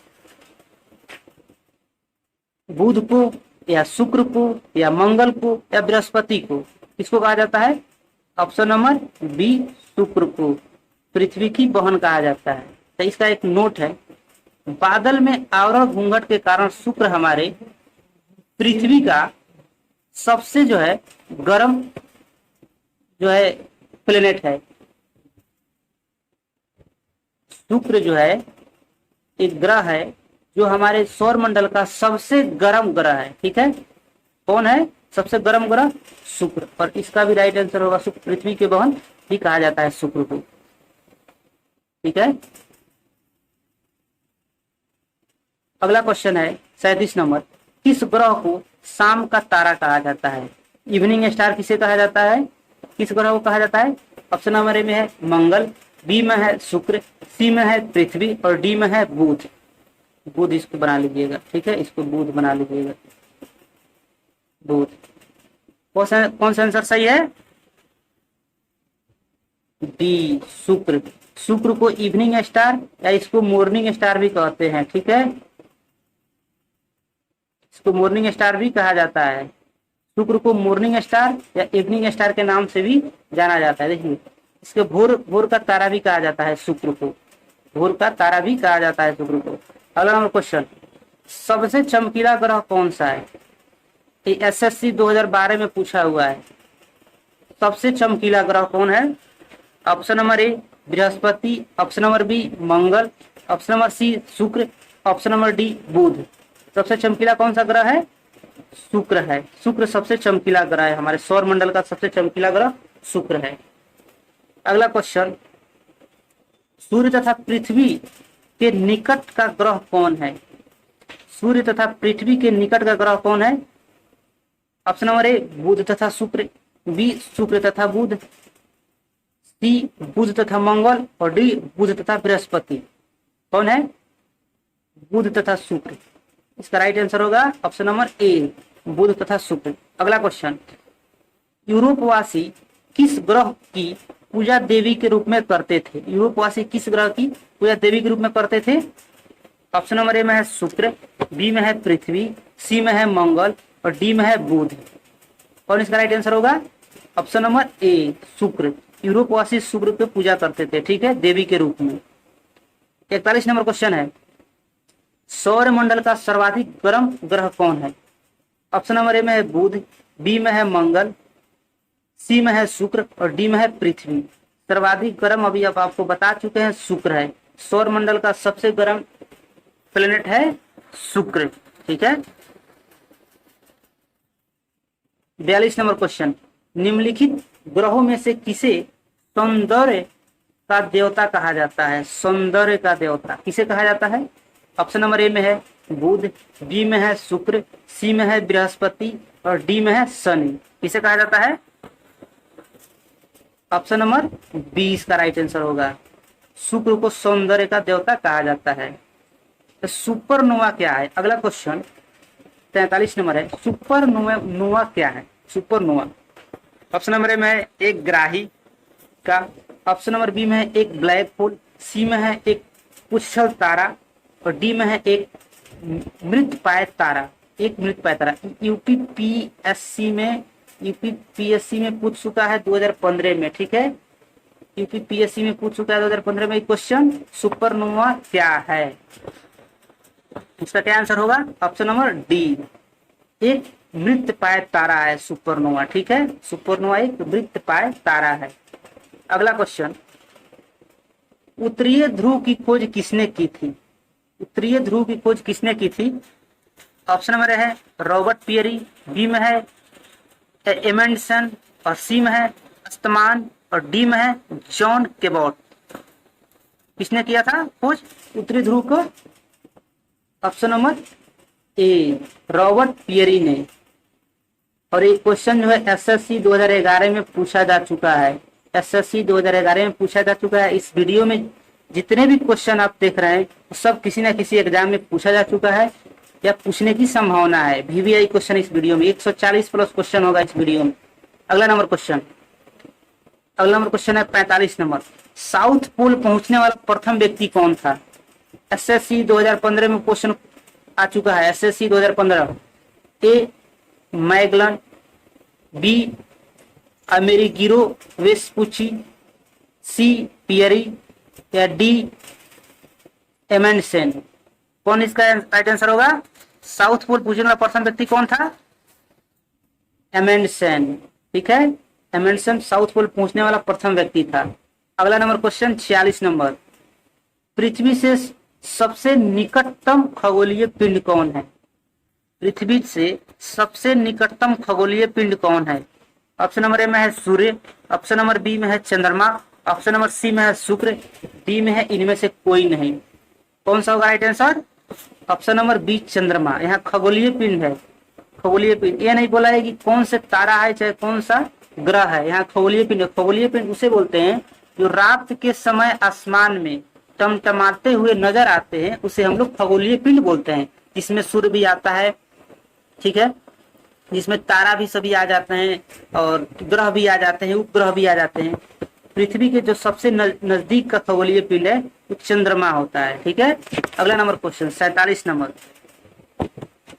बुध को या शुक्र को या मंगल को या बृहस्पति को? किसको कहा जाता है? ऑप्शन नंबर बी, शुक्र को पृथ्वी की बहन कहा जाता है। तो इसका एक नोट है, बादल में आवरण घूंघट के कारण शुक्र हमारे पृथ्वी का सबसे जो है गर्म जो है प्लेनेट है। शुक्र जो है एक ग्रह है जो हमारे सौर मंडल का सबसे गर्म ग्रह है। ठीक है, कौन है सबसे गर्म ग्रह? शुक्र। और इसका भी राइट आंसर होगा शुक्र, पृथ्वी के बहन भी कहा जाता है शुक्र को। ठीक है, अगला क्वेश्चन है 37 नंबर, किस ग्रह को शाम का तारा कहा जाता है? इवनिंग स्टार किसे कहा जाता है? किस ग्रह को कहा जाता है? ऑप्शन नंबर ए में है मंगल, बी में है शुक्र, सी में है पृथ्वी और डी में है बुध। बुध इसको बना लीजिएगा। ठीक है, इसको बुध बना लीजिएगा, बुध। कौन सा आंसर सही है? डी शुक्र। शुक्र को इवनिंग स्टार या इसको मॉर्निंग स्टार भी कहते हैं, ठीक है, इसको मॉर्निंग स्टार भी कहा जाता है। शुक्र को मॉर्निंग स्टार या इवनिंग स्टार के नाम से भी जाना जाता है। देखिए इसके भोर भोर का तारा भी कहा जाता है, शुक्र को भोर का तारा भी कहा जाता है शुक्र को। अगला नंबर क्वेश्चन, सबसे चमकीला ग्रह कौन सा है? ये एसएससी 2012 में पूछा हुआ है। सबसे चमकीला ग्रह कौन है? ऑप्शन नंबर ए बृहस्पति, ऑप्शन नंबर बी मंगल, ऑप्शन नंबर सी शुक्र, ऑप्शन नंबर डी बुध। सबसे चमकीला कौन सा ग्रह है? शुक्र है। शुक्र सबसे चमकीला ग्रह है, हमारे सौर मंडल का सबसे चमकीला ग्रह शुक्र है। अगला क्वेश्चन, सूर्य तथा पृथ्वी के निकट का ग्रह कौन है? सूर्य तथा पृथ्वी के निकट का ग्रह कौन है? ऑप्शन नंबर ए बुध तथा शुक्र, बी शुक्र तथा बुध, सी बुध तथा मंगल और डी बुध तथा बृहस्पति। कौन है? बुध तथा शुक्र। इसका राइट आंसर होगा ऑप्शन नंबर ए बुध तथा शुक्र। अगला क्वेश्चन, यूरोपवासी किस ग्रह की पूजा देवी के रूप में करते थे? यूरोपवासी किस ग्रह की पूजा देवी के रूप में करते थे? ऑप्शन नंबर ए में है शुक्र, बी में है पृथ्वी, सी में है मंगल और डी में है बुध। कौन इसका राइट आंसर होगा? ऑप्शन नंबर ए शुक्र। यूरोपवासी शुक्र पे पूजा करते थे, ठीक है, देवी के रूप में। 41 नंबर क्वेश्चन है, सौर मंडल का सर्वाधिक गर्म ग्रह कौन है? ऑप्शन नंबर ए में है बुध, बी में है मंगल, सी में है शुक्र और डी में है पृथ्वी। सर्वाधिक गर्म अभी अब आपको बता चुके हैं शुक्र है। सौर मंडल का सबसे गर्म प्लेनेट है शुक्र, ठीक है। 42 नंबर क्वेश्चन, निम्नलिखित ग्रहों में से किसे सौंदर्य का देवता कहा जाता है? सौंदर्य का देवता किसे कहा जाता है? ऑप्शन नंबर ए में है बुध, बी में है शुक्र, सी में है बृहस्पति और डी में है शनि। किसे कहा जाता है? ऑप्शन नंबर बी इसका राइट आंसर होगा। शुक्र को सौंदर्य का देवता कहा जाता है। तो सुपरनोवा क्या है? अगला क्वेश्चन 43 नंबर है, सुपरनोवा क्या है? सुपरनोवा ऑप्शन नंबर ए में है एक ग्राही का, ऑप्शन नंबर बी में है एक ब्लैक होल, सी में है एक उच्छल तारा और डी में है एक मृतपाय तारा। एक मृतपाय तारा यूपीपीएससी में पूछ चुका है 2015 में, ठीक है, यूपीपीएससी में पूछ चुका है 2015 में क्वेश्चन, सुपरनोवा क्या है? इसका क्या आंसर होगा? ऑप्शन नंबर डी, एक मृतपाय तारा है सुपरनोवा, ठीक है, सुपरनोवा एक मृतपाय तारा है। अगला क्वेश्चन, उत्तरीय ध्रुव की खोज किसने की थी? उत्तरीय ध्रुव की खोज किसने की थी? ऑप्शन नंबर है रॉबर्ट पियरी, बी में है एमंडसन और सी में है अस्तमान और डी में है जॉन केबॉट। किसने किया था खोज उत्तरी ध्रुव को? Option number A Robert Peary ने। और ये क्वेश्चन जो है एसएससी 2011 में पूछा जा चुका है। एसएससी 2011 में पूछा जा चुका है। इस वीडियो में जितने भी क्वेश्चन आप देख रहे हैं सब किसी न किसी एग्जाम में पूछा जा चुका है या पूछने की संभावना है। वीवीआई क्वेश्चन इस वीडियो में 140 प्लस क्वेश्चन होगा इस वीडियो में। अगला नंबर क्वेश्चन है 45 नंबर, साउथ पोल पहुंचने वाला प्रथम व्यक्ति कौन था? एसएससी 2015 में क्वेश्चन आ चुका है। एसएससी 2015, ए मैगलन, बी अमेरिगिरो वेस्पुची, सी पियरी या डी एमंडसन। कौन इसका राइट आंसर होगा? साउथ पोल पूछने वाला प्रथम व्यक्ति कौन था? एमंडसन, ठीक है, एमंडसन साउथ पोल पहुंचने वाला प्रथम व्यक्ति था। अगला नंबर क्वेश्चन 46 नंबर, पृथ्वी से सबसे निकटतम खगोलीय पिंड कौन है? पृथ्वी से सबसे निकटतम खगोलीय पिंड कौन है? ऑप्शन नंबर ए में है सूर्य, ऑप्शन नंबर बी में है चंद्रमा, ऑप्शन नंबर सी में है शुक्र, डी में है इनमें से कोई नहीं। कौन सा होगा right answer? Option number B चंद्रमा। यहाँ खगोलीय पिंड है, खगोलीय पिंड। ये नहीं बोला है कि कौन से तारा है चाहे कौन सा ग्रह है, यहाँ खगोलीय पिंड। खगोलीय पिंड उसे बोलते हैं जो रात के समय आसमान में टमटमाते हुए नजर आते हैं, उसे हम लोग खगोलीय पिंड बोलते हैं। जिसमें सूर्य भी आता है, ठीक है, जिसमें तारा भी सभी आ जाते हैं और ग्रह भी आ जाते हैं, उपग्रह भी आ जाते हैं। पृथ्वी के जो सबसे नजदीक का खगोलीय पिंड है वो चंद्रमा होता है। ठीक है, अगला नंबर क्वेश्चन 47 नंबर।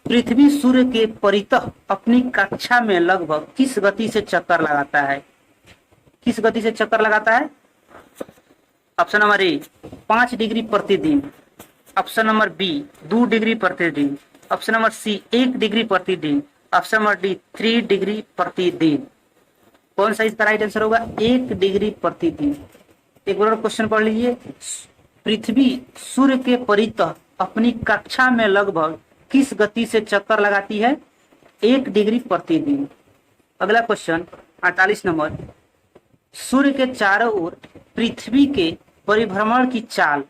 पृथ्वी सूर्य के परितः अपनी कक्षा में लगभग किस गति से चक्कर लगाता है? किस गति से चक्कर लगाता है? ऑप्शन नंबर ए 5 डिग्री प्रतिदिन, ऑप्शन नंबर बी 2 डिग्री प्रतिदिन, ऑप्शन नंबर सी 1 डिग्री प्रतिदिन, ऑप्शन नंबर डी 3 डिग्री प्रतिदिन। कौन सा इसका राइट आंसर होगा? 1 डिग्री प्रतिदिन। एक बार क्वेश्चन पढ़ लीजिए। पृथ्वी सूर्य के परितः अपनी कक्षा में लगभग किस गति से चक्कर लगाती है? 1 डिग्री प्रतिदिन। अगला क्वेश्चन 48 नंबर। सूर्य के चारों ओर पृथ्वी के परिभ्रमण की चाल,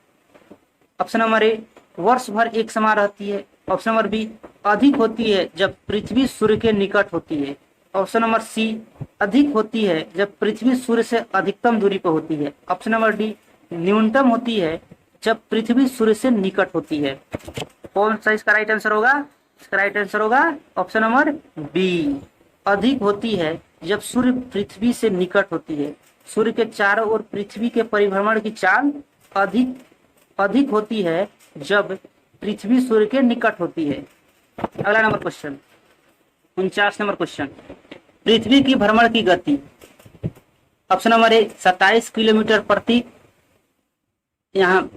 ऑप्शन नंबर ए वर्ष भर एक समान रहती है, ऑप्शन नंबर बी अधिक होती है जब पृथ्वी सूर्य के निकट होती है, ऑप्शन नंबर सी अधिक होती है जब पृथ्वी सूर्य से अधिकतम दूरी पर होती है, ऑप्शन नंबर डी न्यूनतम होती है जब पृथ्वी सूर्य से निकट होती है। कौन सा इसका राइट आंसर होगा? इसका राइट आंसर होगा ऑप्शन नंबर बी, अधिक होती है जब सूर्य पृथ्वी से निकट होती है। सूर्य के चारों ओर पृथ्वी के परिभ्रमण की चाल अधिक होती है जब पृथ्वी सूर्य के निकट होती है। अगला नंबर क्वेश्चन 49 नंबर क्वेश्चन। पृथ्वी की भ्रमण की गति, ऑप्शन नंबर ए 27 किलोमीटर प्रति, यहाँ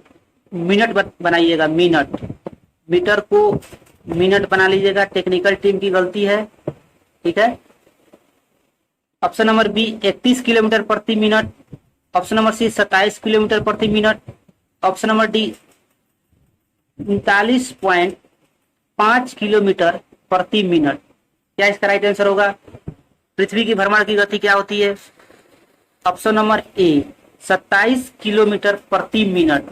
मिनट बनाइएगा, मिनट, मीटर को मिनट बना लीजिएगा, टेक्निकल टीम की गलती है। ठीक है, ऑप्शन नंबर बी 31 किलोमीटर प्रति minute, option number C 27 kilometre प्रति minute, option number D 39.5 kilometre प्रति मिनट। क्या इसका राइट आंसर होगा? पृथ्वी की भ्रमण की गति क्या होती है? ऑप्शन नंबर ए 27 किलोमीटर प्रति मिनट,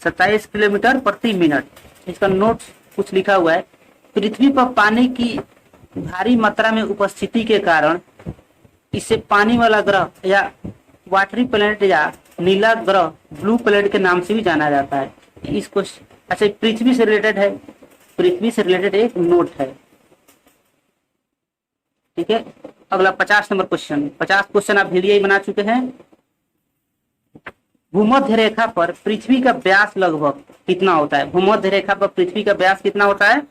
27 किलोमीटर प्रति मिनट। इसका नोट कुछ लिखा हुआ है। पृथ्वी पर पानी की भारी मात्रा में उपस्थिति के कारण इसे पानी वाला ग्रह या वाटरी प्लेनेट या नीला ग्रह, ब्लू प्लेनेट के नाम से भी जाना जाता है। इसको अच्छा पृथ्वी से रिलेटेड है, पृथ्वी से रिलेटेड एक नोट है। ठीक है, अगला 50 नंबर क्वेश्चन। 50 क्वेश्चन आप वीडियो ही बना चुके हैं। भूमध्य रेखा पर पृथ्वी का व्यास लगभग कितना होता है? भूमध्य रेखा पर पृथ्वी का व्यास कितना होता है?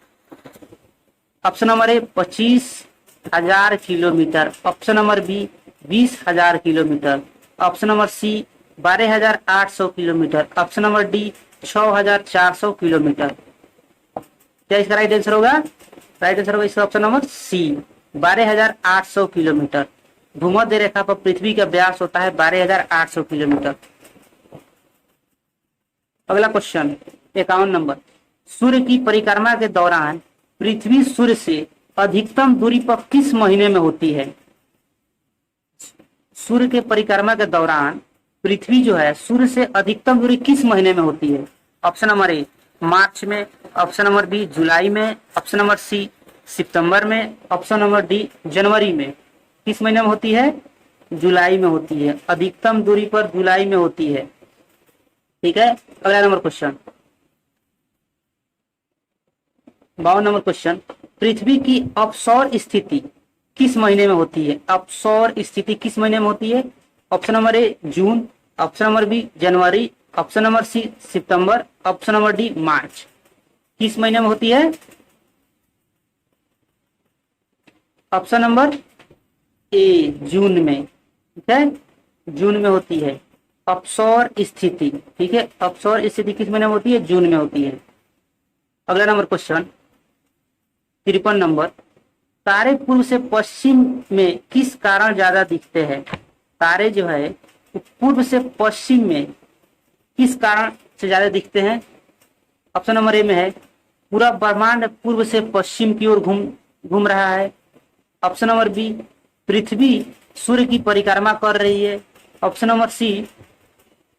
Option number A 25,000 kilometre, option number B 20,000 kilometre, option number C 12,800 kilometre, option number D 6,400 kilometre. क्या इसका राइट आंसर होगा? राइट आंसर होगा इसका ऑप्शन नंबर सी 12,800 किलोमीटर। भूमध्य रेखा पर पृथ्वी का व्यास होता है 12,800 किलोमीटर। अगला क्वेश्चन 51 नंबर। सूर्य की परिक्रमा के दौरान पृथ्वी सूर्य से अधिकतम दूरी पर किस महीने में होती है? सूर्य के परिक्रमा के दौरान पृथ्वी जो है सूर्य से अधिकतम दूरी किस महीने में होती है? ऑप्शन नंबर ए मार्च में, ऑप्शन नंबर बी जुलाई में, ऑप्शन नंबर सी सितंबर में, ऑप्शन नंबर डी जनवरी में। किस महीने में होती है? जुलाई में होती है। अधिकतम दूरी पर जुलाई में होती है। ठीक है, अगला नंबर क्वेश्चन 52 नंबर क्वेश्चन। पृथ्वी की अपसौर स्थिति किस महीने में होती है? अपसौर स्थिति किस महीने में होती है? Option number A June, option number B जनवरी, ऑप्शन नंबर सी सितंबर, ऑप्शन नंबर डी मार्च। किस महीने में होती है? ऑप्शन नंबर ए जून में। ठीक है, जून में होती है अपसौर स्थिति। ठीक है, अपसौर स्थिति किस महीने में होती है? जून में होती है। अगला नंबर क्वेश्चन 53 नंबर। तारे पूर्व से पश्चिम में किस कारण ज्यादा दिखते हैं? तारे जो है पूर्व से पश्चिम में किस कारण से ज्यादा दिखते हैं? ऑप्शन नंबर ए में है पूरा ब्रह्मांड पूर्व से पश्चिम की ओर घूम रहा है, ऑप्शन नंबर बी पृथ्वी सूर्य की परिक्रमा कर रही है, ऑप्शन नंबर सी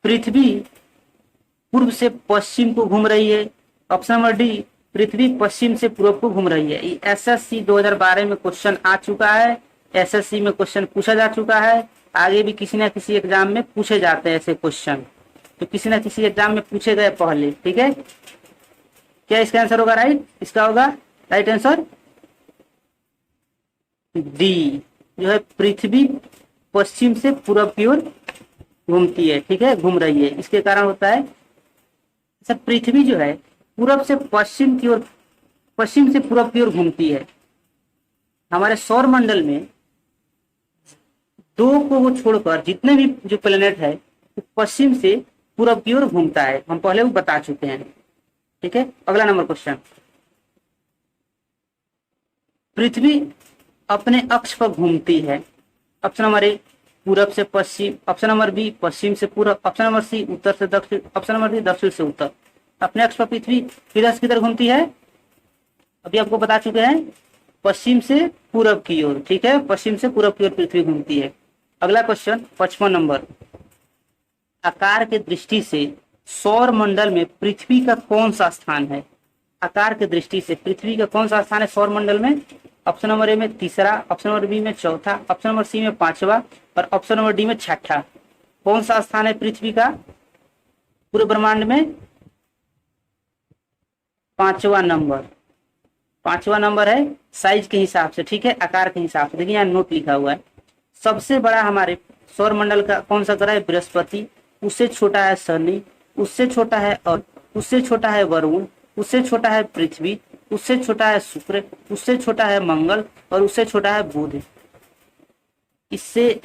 पृथ्वी पूर्व से पश्चिम को घूम रही है, ऑप्शन नंबर डी पृथ्वी पश्चिम से पूर्व को घूम रही है। एसएससी 2012 में क्वेश्चन आ चुका है, एसएससी में क्वेश्चन पूछा जा चुका है, आगे भी किसी न किसी एग्जाम में पूछे जाते हैं ऐसे क्वेश्चन, तो किसी न किसी एग्जाम में पूछे गए पहले। ठीक है, क्या इसका आंसर होगा राइट? इसका होगा राइट आंसर डी, जो है पृथ्वी पश्चिम से पूर्व की ओर घूमती है, ठीक है, घूम रही है, इसके कारण होता है। सब पृथ्वी जो है पूरब से पश्चिम की ओर, पश्चिम से पूरब की ओर घूमती है। हमारे सौर मंडल में दो को वो छोड़कर जितने भी जो प्लेनेट है वो पश्चिम से पूरब की ओर घूमता है, हम पहले वो बता चुके हैं, ठीक है। अगला नंबर क्वेश्चन, पृथ्वी अपने अक्ष पर घूमती है। ऑप्शन नंबर ए पूरब से पश्चिम, ऑप्शन नंबर बी पश्चिम से पूरब, ऑप्शन नंबर सी उत्तर से दक्षिण, ऑप्शन नंबर डी दक्षिण से उत्तर। अपने अक्ष पर पृथ्वी किधर से किधर घूमती है, अभी आपको बता चुके हैं, पश्चिम से पूरब की ओर, ठीक है, पश्चिम से पूरब की ओर पृथ्वी घूमती है। अगला क्वेश्चन 55 नंबर, आकार के दृष्टि से सौर मंडल में पृथ्वी का कौन सा स्थान है। आकार के दृष्टि से पृथ्वी का कौन सा स्थान है सौर मंडल में। ऑप्शन नंबर ए में तीसरा, ऑप्शन नंबर बी में चौथा, ऑप्शन नंबर सी में पांचवा और ऑप्शन नंबर डी में छठा। कौन सा स्थान है पृथ्वी का पूरे ब्रह्मांड में, पांचवा नंबर। पांचवा नंबर है साइज के हिसाब से, ठीक है, आकार के हिसाब से। देखिए यहाँ नोट लिखा हुआ है, सबसे बड़ा हमारे सौर मंडल का कौन सा ग्रह है, बृहस्पति, उससे छोटा है शनि, उससे छोटा है और उससे छोटा है वरुण, उससे छोटा है पृथ्वी, उससे छोटा है शुक्र, उससे छोटा है मंगल और उससे छोटा है बुध। इससे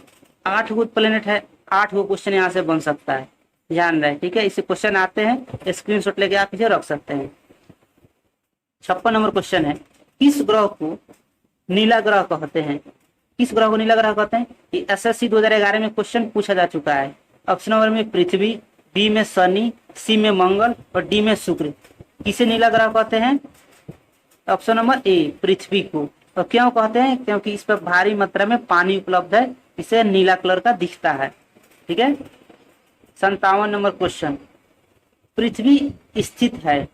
8 गो प्लेनेट है, 8 गो क्वेश्चन यहाँ से बन सकता है, ध्यान रहे, ठीक है। इससे क्वेश्चन आते हैं, स्क्रीनशॉट लेके आप इसे रख सकते हैं। 56 नंबर क्वेश्चन है, किस ग्रह को नीला ग्रह कहते हैं। किस ग्रह को नीला ग्रह कहते हैं, ये एसएससी 2011 में क्वेश्चन पूछा जा चुका है। ऑप्शन नंबर में पृथ्वी, बी में शनि, सी में मंगल और डी में शुक्र। किसे नीला ग्रह कहते हैं, ऑप्शन नंबर ए पृथ्वी को। और क्यों कहते हैं, क्योंकि इस पर भारी मात्रा में पानी उपलब्ध है, इसे नीला कलर का दिखता है, ठीक है। 57 नंबर क्वेश्चन, पृथ्वी स्थित है।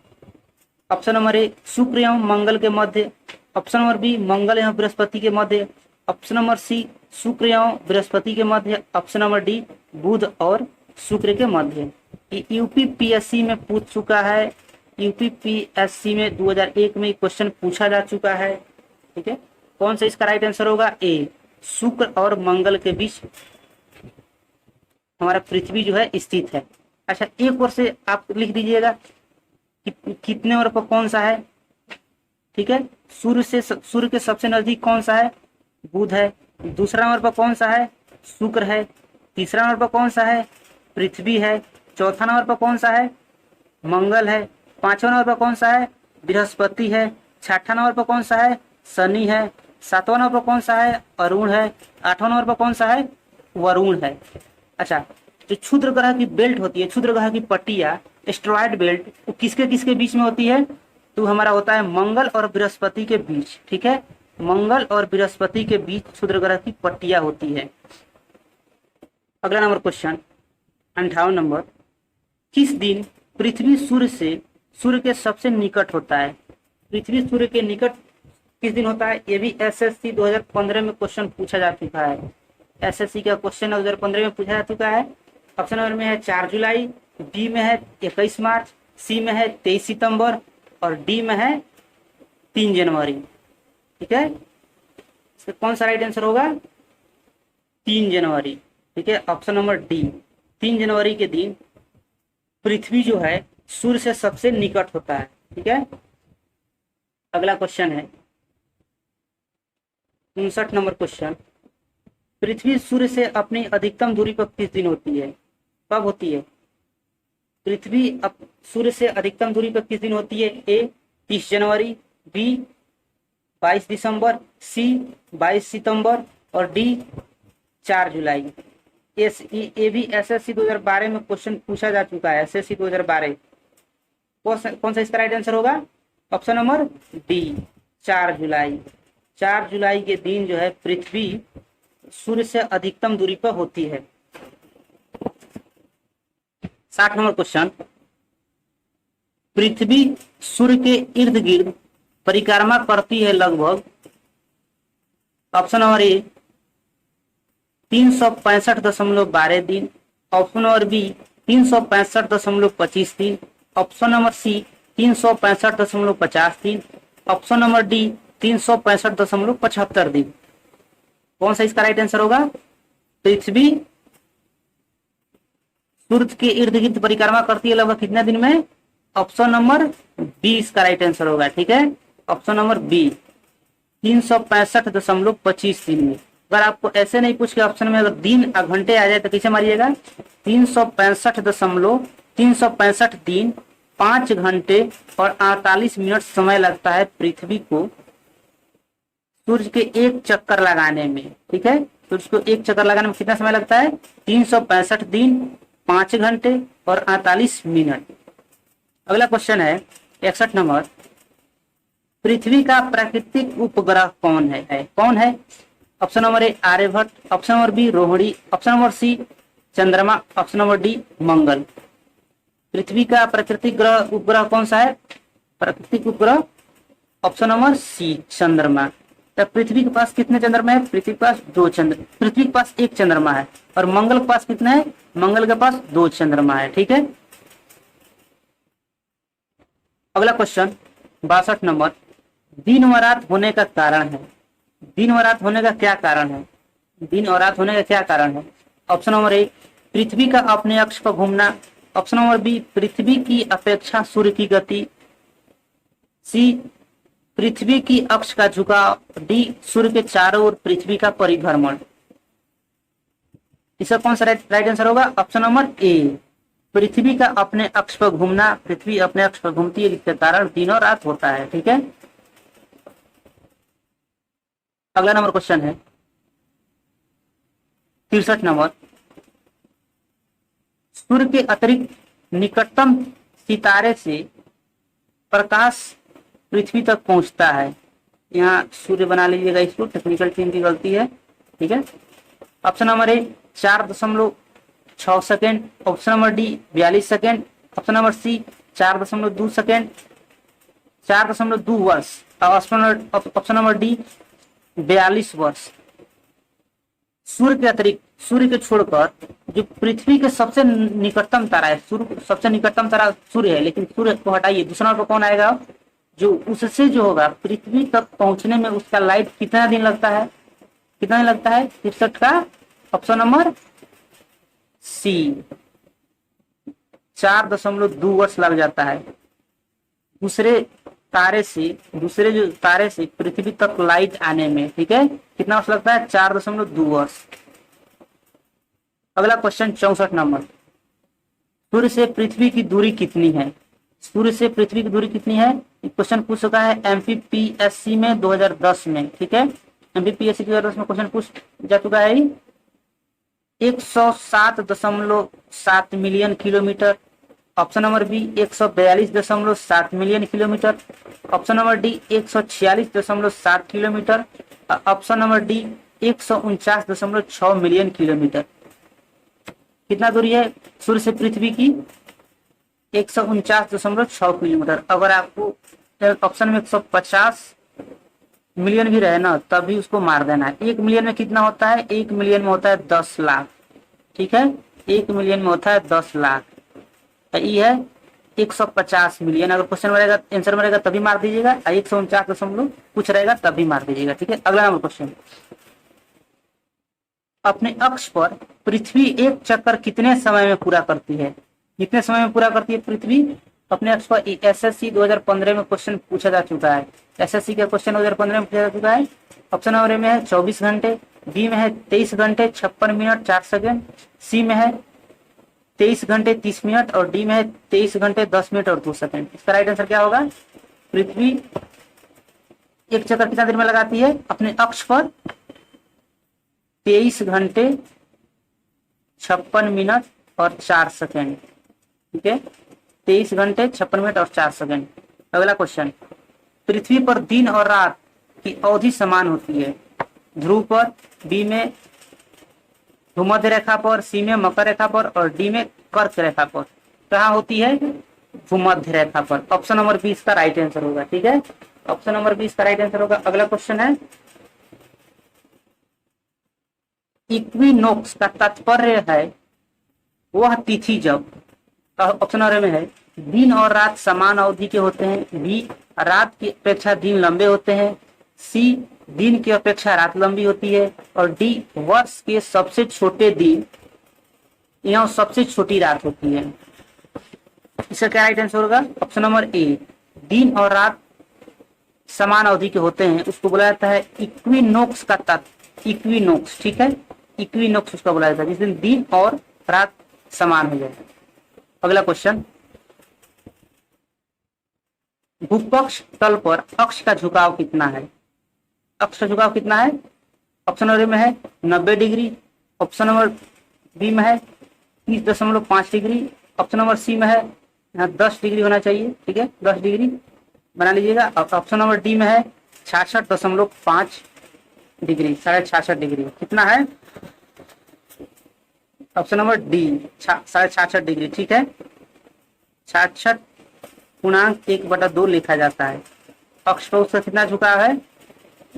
ऑप्शन नंबर ए शुक्र एवं मंगल के मध्य, ऑप्शन नंबर बी मंगल एवं बृहस्पति के मध्य, ऑप्शन नंबर सी शुक्र एवं बृहस्पति के मध्य, ऑप्शन नंबर डी बुध और शुक्र के मध्य। यूपीपीएससी में पूछ चुका है, यूपीपीएससी में 2001 में क्वेश्चन पूछा जा चुका है, ठीक है। कौन सा इसका राइट आंसर होगा, ए शुक्र और मंगल के बीच हमारा पृथ्वी जो है स्थित है। अच्छा, एक और से आप लिख दीजिएगा कि कितने नंबर पर कौन सा है, ठीक है। सूर्य के सबसे नजदीक कौन सा है, बुध है। दूसरा नंबर पर कौन सा है, शुक्र है। तीसरा नंबर पर कौन सा है, पृथ्वी है। चौथा नंबर पर कौन सा है, मंगल है। पांचवा नंबर पर कौन सा है, बृहस्पति है। छठा नंबर पर कौन सा है, शनि है। सातवां नंबर पर कौन सा है, अरुण है। आठवां नंबर पर कौन सा है, वरुण है। अच्छा, जो क्षुद्र ग्रह की बेल्ट होती है, क्षुद्र ग्रह की पट्टियां, एस्टेरॉयड बेल्ट, वो किसके किसके बीच में होती है, तो हमारा होता है मंगल और बृहस्पति के बीच, ठीक है। मंगल और बृहस्पति के बीच क्षुद्र ग्रह की पट्टियां होती है। अगला नंबर क्वेश्चन 58 नंबर, किस दिन पृथ्वी सूर्य के सबसे निकट होता है। पृथ्वी सूर्य के निकट किस दिन होता है, ये भी एसएससी 2015 में क्वेश्चन पूछा जा चुका है। एसएससी का क्वेश्चन 2015 में पूछा जा चुका है। ऑप्शन नंबर में है 4 जुलाई, बी में है 21 मार्च, सी में है 23 सितंबर और डी में है 3 जनवरी, ठीक है। इसका कौन सा राइट आंसर होगा, 3 जनवरी, ठीक है। ऑप्शन नंबर डी 3 जनवरी के दिन पृथ्वी जो है सूर्य से सबसे निकट होता है, ठीक है। अगला क्वेश्चन है 59 नंबर क्वेश्चन, पृथ्वी सूर्य से अपनी अधिकतम दूरी पर किस दिन होती है, कब होती है। पृथ्वी सूर्य से अधिकतम दूरी पर किस दिन होती है, ए 30 जनवरी, बी 22 दिसंबर, सी 22 सितंबर और डी 4 जुलाई। ये भी एसएससी 2012 में क्वेश्चन पूछा जा चुका है, एसएससी 2012। कौन सा इसका राइट आंसर होगा, ऑप्शन नंबर डी 4 जुलाई। 4 जुलाई के दिन जो है पृथ्वी सूर्य से अधिकतम दूरी पर होती है। 60 नंबर क्वेश्चन, पृथ्वी सूर्य के इर्द गिर्द परिक्रमा करती है लगभग, ऑप्शन नंबर ए 365.12 दिन, ऑप्शन नंबर बी 365.25 दिन, ऑप्शन नंबर सी 365.50 दिन, ऑप्शन नंबर डी 365.75 दिन। कौन सा इसका राइट आंसर होगा, पृथ्वी सूर्य के इर्द गिर्द परिक्रमा करती है लगभग कितने दिन में? ऑप्शन नंबर बी इसका राइट आंसर होगा। ठीक है, ऑप्शन नंबर बी 365.25 दिन में। अगर आपको ऐसे नहीं पूछ के ऑप्शन में अगर दिन और घंटे आ जाए तो कैसे मारिएगा? 365 दिन 5 घंटे और 48 मिनट समय लगता है पृथ्वी को सूर्य के एक चक्कर लगाने में। ठीक है, सूर्य को एक चक्कर लगाने में कितना समय लगता है? 365 दिन 5 घंटे और 48 मिनट। अगला क्वेश्चन है 61 नंबर, पृथ्वी का प्राकृतिक उपग्रह कौन है? कौन है? Option number A Aryabhata, option number B Rohini, option number C चंद्रमा, ऑप्शन नंबर डी मंगल। पृथ्वी का प्राकृतिक ग्रह उपग्रह कौन सा है? प्राकृतिक उपग्रह ऑप्शन नंबर सी चंद्रमा। तो पृथ्वी के पास कितने चंद्रमा है? पृथ्वी के पास पृथ्वी के पास एक चंद्रमा है और मंगल के पास कितना है? मंगल के पास 2 चंद्रमा है। ठीक है, अगला क्वेश्चन 62 नंबर, दिन और रात होने का कारण है। दिन और रात होने का क्या कारण है? दिन और रात होने का क्या कारण है? ऑप्शन नंबर ए पृथ्वी का अपने अक्ष पर घूमना, ऑप्शन नंबर बी पृथ्वी की अपेक्षा सूर्य की गति, सी पृथ्वी की अक्ष का झुकाव, डी सूर्य के चारों ओर पृथ्वी का परिभ्रमण। इसका कौन सा राइट आंसर होगा? ऑप्शन नंबर ए पृथ्वी का अपने अक्ष पर घूमना। पृथ्वी अपने अक्ष पर घूमती है जिसके कारण दिन और रात होता है। ठीक है, अगला नंबर क्वेश्चन है 63 नंबर, सूर्य के अतिरिक्त निकटतम सितारे से प्रकाश पृथ्वी तक पहुंचता है। यहाँ सूर्य बना लीजिएगा, इसको टेक्निकल टीम की गलती है। ठीक है, option number A 4.6 second, option number D 42 second, option number C 4.2 second, 4.2 वर्ष और ऑप्शन नंबर डी 42 वर्ष। सूर्य के अतिरिक्त, सूर्य के छोड़कर जो पृथ्वी के सबसे निकटतम तारा है, सूर्य सबसे निकटतम तारा सूर्य है, लेकिन सूर्य को हटाइए, दूसरा नंबर पर कौन आएगा? जो उससे जो होगा पृथ्वी तक पहुंचने में उसका लाइट कितना दिन लगता है? कितना दिन लगता है? 63 का ऑप्शन नंबर सी 4.2 वर्ष लग जाता है। दूसरे जो तारे से पृथ्वी तक लाइट आने में। ठीक है, कितना वर्ष लगता है? 4.2 वर्ष। अगला क्वेश्चन 64 नंबर, सूर्य से पृथ्वी की दूरी कितनी है? सूर्य से पृथ्वी की दूरी कितनी है? क्वेश्चन पूछ चुका है एमपीपीएससी में 2010 में। ठीक है, एमपीपीएससी 2010 में क्वेश्चन पूछ जा चुका है 107.7 million kilometre, option number B 142.7 million kilometre, option number D 146.7 kilometre, option number D 149.6 million kilometre. कितना दूरी है सूर्य से पृथ्वी की? 149.6 किलोमीटर। अगर आपको ऑप्शन में 150 मिलियन भी रहे ना तब भी उसको मार देना है। 1 मिलियन में कितना होता है? 1 मिलियन में होता है 10 लाख। ठीक है, 1 मिलियन में होता है 10 लाख। ये है 150 मिलियन। अगर क्वेश्चन में रहेगा, आंसर में रहेगा तभी मार दीजिएगा, 149 कुछ रहेगा तब भी मार दीजिएगा। ठीक है, अगला नंबर क्वेश्चन, अपने अक्ष पर पृथ्वी एक चक्कर कितने समय में पूरा करती है? कितने समय में पूरा करती है पृथ्वी अपने अक्ष पर? एसएससी 2015 में क्वेश्चन पूछा जा चुका है। एसएससी का क्वेश्चन 2015 में पूछा जा चुका है। ऑप्शन नंबर ए में है 24 घंटे, बी में है 23 घंटे 56 मिनट 4 सेकेंड, सी में है 23 घंटे 30 मिनट और डी में है 23 घंटे 10 मिनट और 2 सेकेंड। इसका राइट आंसर क्या होगा? पृथ्वी एक चक्कर कितना देर में लगाती है अपने अक्ष पर? 23 घंटे 56 मिनट और 4 सेकेंड। ठीक है, 23 घंटे 56 मिनट और 4 सेकेंड। अगला क्वेश्चन, पृथ्वी पर दिन और रात की अवधि समान होती है। ध्रुव पर, बी में भूमध्य रेखा पर, सी में मकर रेखा पर और डी में कर्क रेखा पर। कहाँ होती है? भूमध्य रेखा पर। ऑप्शन नंबर 20 का राइट आंसर होगा। ठीक है, ऑप्शन नंबर 20 का राइट आंसर होगा। अगला क्वेश्चन है, इक्विनोक्स का तात्पर्य है वह तिथि जब, ऑप्शन नंबर में है दिन और रात समान अवधि के होते हैं, बी रात की अपेक्षा दिन लंबे होते हैं, सी दिन की अपेक्षा रात लंबी होती है और डी वर्ष के सबसे छोटे दिन एवं सबसे छोटी रात होती है। इसका क्या राइट आंसर होगा? ऑप्शन नंबर ए। दिन और रात समान अवधि के होते हैं, उसको बोला जाता है इक्विनोक्स का तत्व। इक्विनोक्स, ठीक है, इक्विनोक्स उसका बोला जाता है जिस दिन और रात समान हो जाए। अगला क्वेश्चन, भूपक्ष तल पर अक्ष का झुकाव कितना है? अक्ष का झुकाव कितना है? ऑप्शन नंबर ए में है 90 डिग्री, ऑप्शन नंबर बी में है 30.5 डिग्री, ऑप्शन नंबर सी में है यहाँ 10 डिग्री होना चाहिए, ठीक है, 10 डिग्री बना लीजिएगा। ऑप्शन नंबर डी में है 66.5 डिग्री, 66.5 डिग्री। कितना है? ऑप्शन नंबर डी 66.5 डिग्री, ठीक है। 66.1/2 लिखा जाता है। अक्ष पर उसका कितना झुकाव है?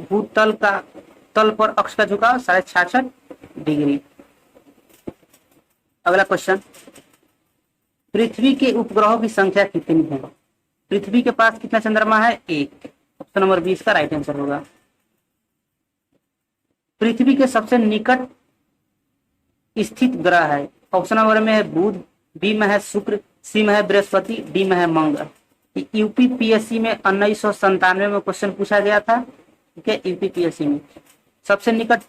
भूतल का तल पर अक्ष का झुकाव 66.5 डिग्री। अगला क्वेश्चन, पृथ्वी के उपग्रहों की संख्या कितनी है? पृथ्वी के पास कितना चंद्रमा है? 1। ऑप्शन नंबर 20 का राइट आंसर होगा। पृथ्वी के सबसे निकट स्थित ग्रह है, ऑप्शन नंबर में है बुध, बी में है शुक्र, सी में है बृहस्पति, डी में है मंगल। यूपीपीएससी में 1997 में क्वेश्चन पूछा गया था, ठीक है। यूपीपीएससी में सबसे निकट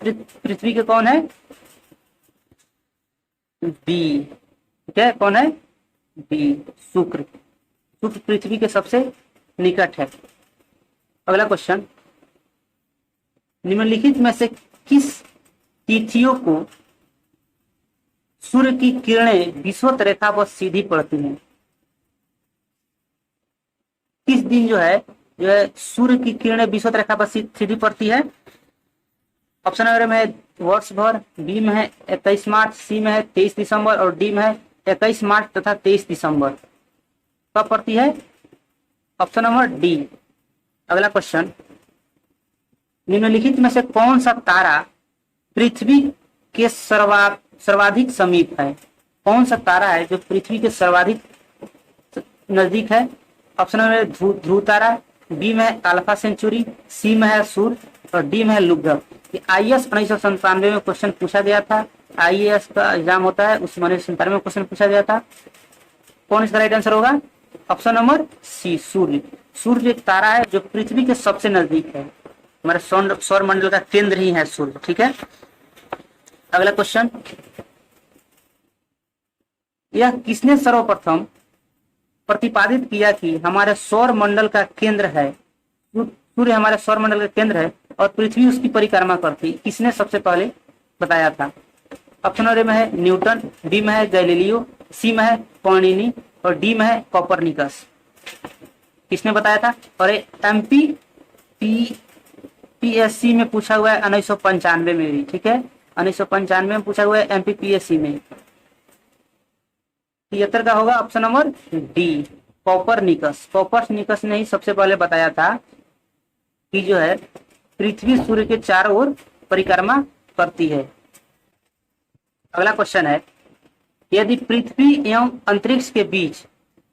पृथ्वी के कौन है? बी, ठीक है, कौन है? बी, शुक्र। शुक्र पृथ्वी के सबसे निकट है। अगला क्वेश्चन, निम्नलिखित में से किस तिथियों को सूर्य की किरणें विषुवत रेखा पर सीधी पड़ती हैं? किस दिन जो है सूर्य की किरणें विषुवत रेखा पर सीधी पड़ती है? ऑप्शन नंबर में है वर्ष भर, बी में है 21 मार्च, सी में है 23 दिसंबर और डी में है 21 मार्च तथा 23 दिसंबर। कब पड़ती है? Option number D. अगला क्वेश्चन, निम्नलिखित में से कौन सा तारा पृथ्वी के सर्वाधिक समीप है? कौन सा तारा है जो पृथ्वी के सर्वाधिक नजदीक है? ऑप्शन नंबर ध्रुव तारा, बी में है अल्फा सेंचुरी, सी में है सूर्य और डी में है लुब्धक। आईएएस 1997 में क्वेश्चन पूछा गया था। आईएएस का एग्जाम होता है, उसमें 1997 में क्वेश्चन पूछा गया था। कौन इसका राइट आंसर होगा? ऑप्शन नंबर सी, सूर्य। सूर्य एक तारा है जो पृथ्वी के सबसे नजदीक है, हमारे सौर मंडल का केंद्र ही है सूर्य, ठीक है। अगला क्वेश्चन, यह किसने सर्वप्रथम प्रतिपादित किया कि हमारे सौर मंडल का केंद्र है? सूर्य हमारे सौर मंडल का केंद्र है और पृथ्वी उसकी परिक्रमा करती। किसने सबसे पहले बताया था? ऑप्शन नंबर में है न्यूटन, बी में है गैलीलियो, सी में है पाणिनी और डी में है कोपरनिकस। किसने बताया था? और एमपीपीएससी में पूछा हुआ है 1995 में भी, ठीक है, 1995 में पूछा हुआ है एमपीपीएससी में। 73 का होगा option number D, Copernicus. Copernicus ने ही सबसे पहले बताया था कि जो है पृथ्वी सूर्य के चारों ओर परिक्रमा करती है। अगला क्वेश्चन है, यदि पृथ्वी एवं अंतरिक्ष के बीच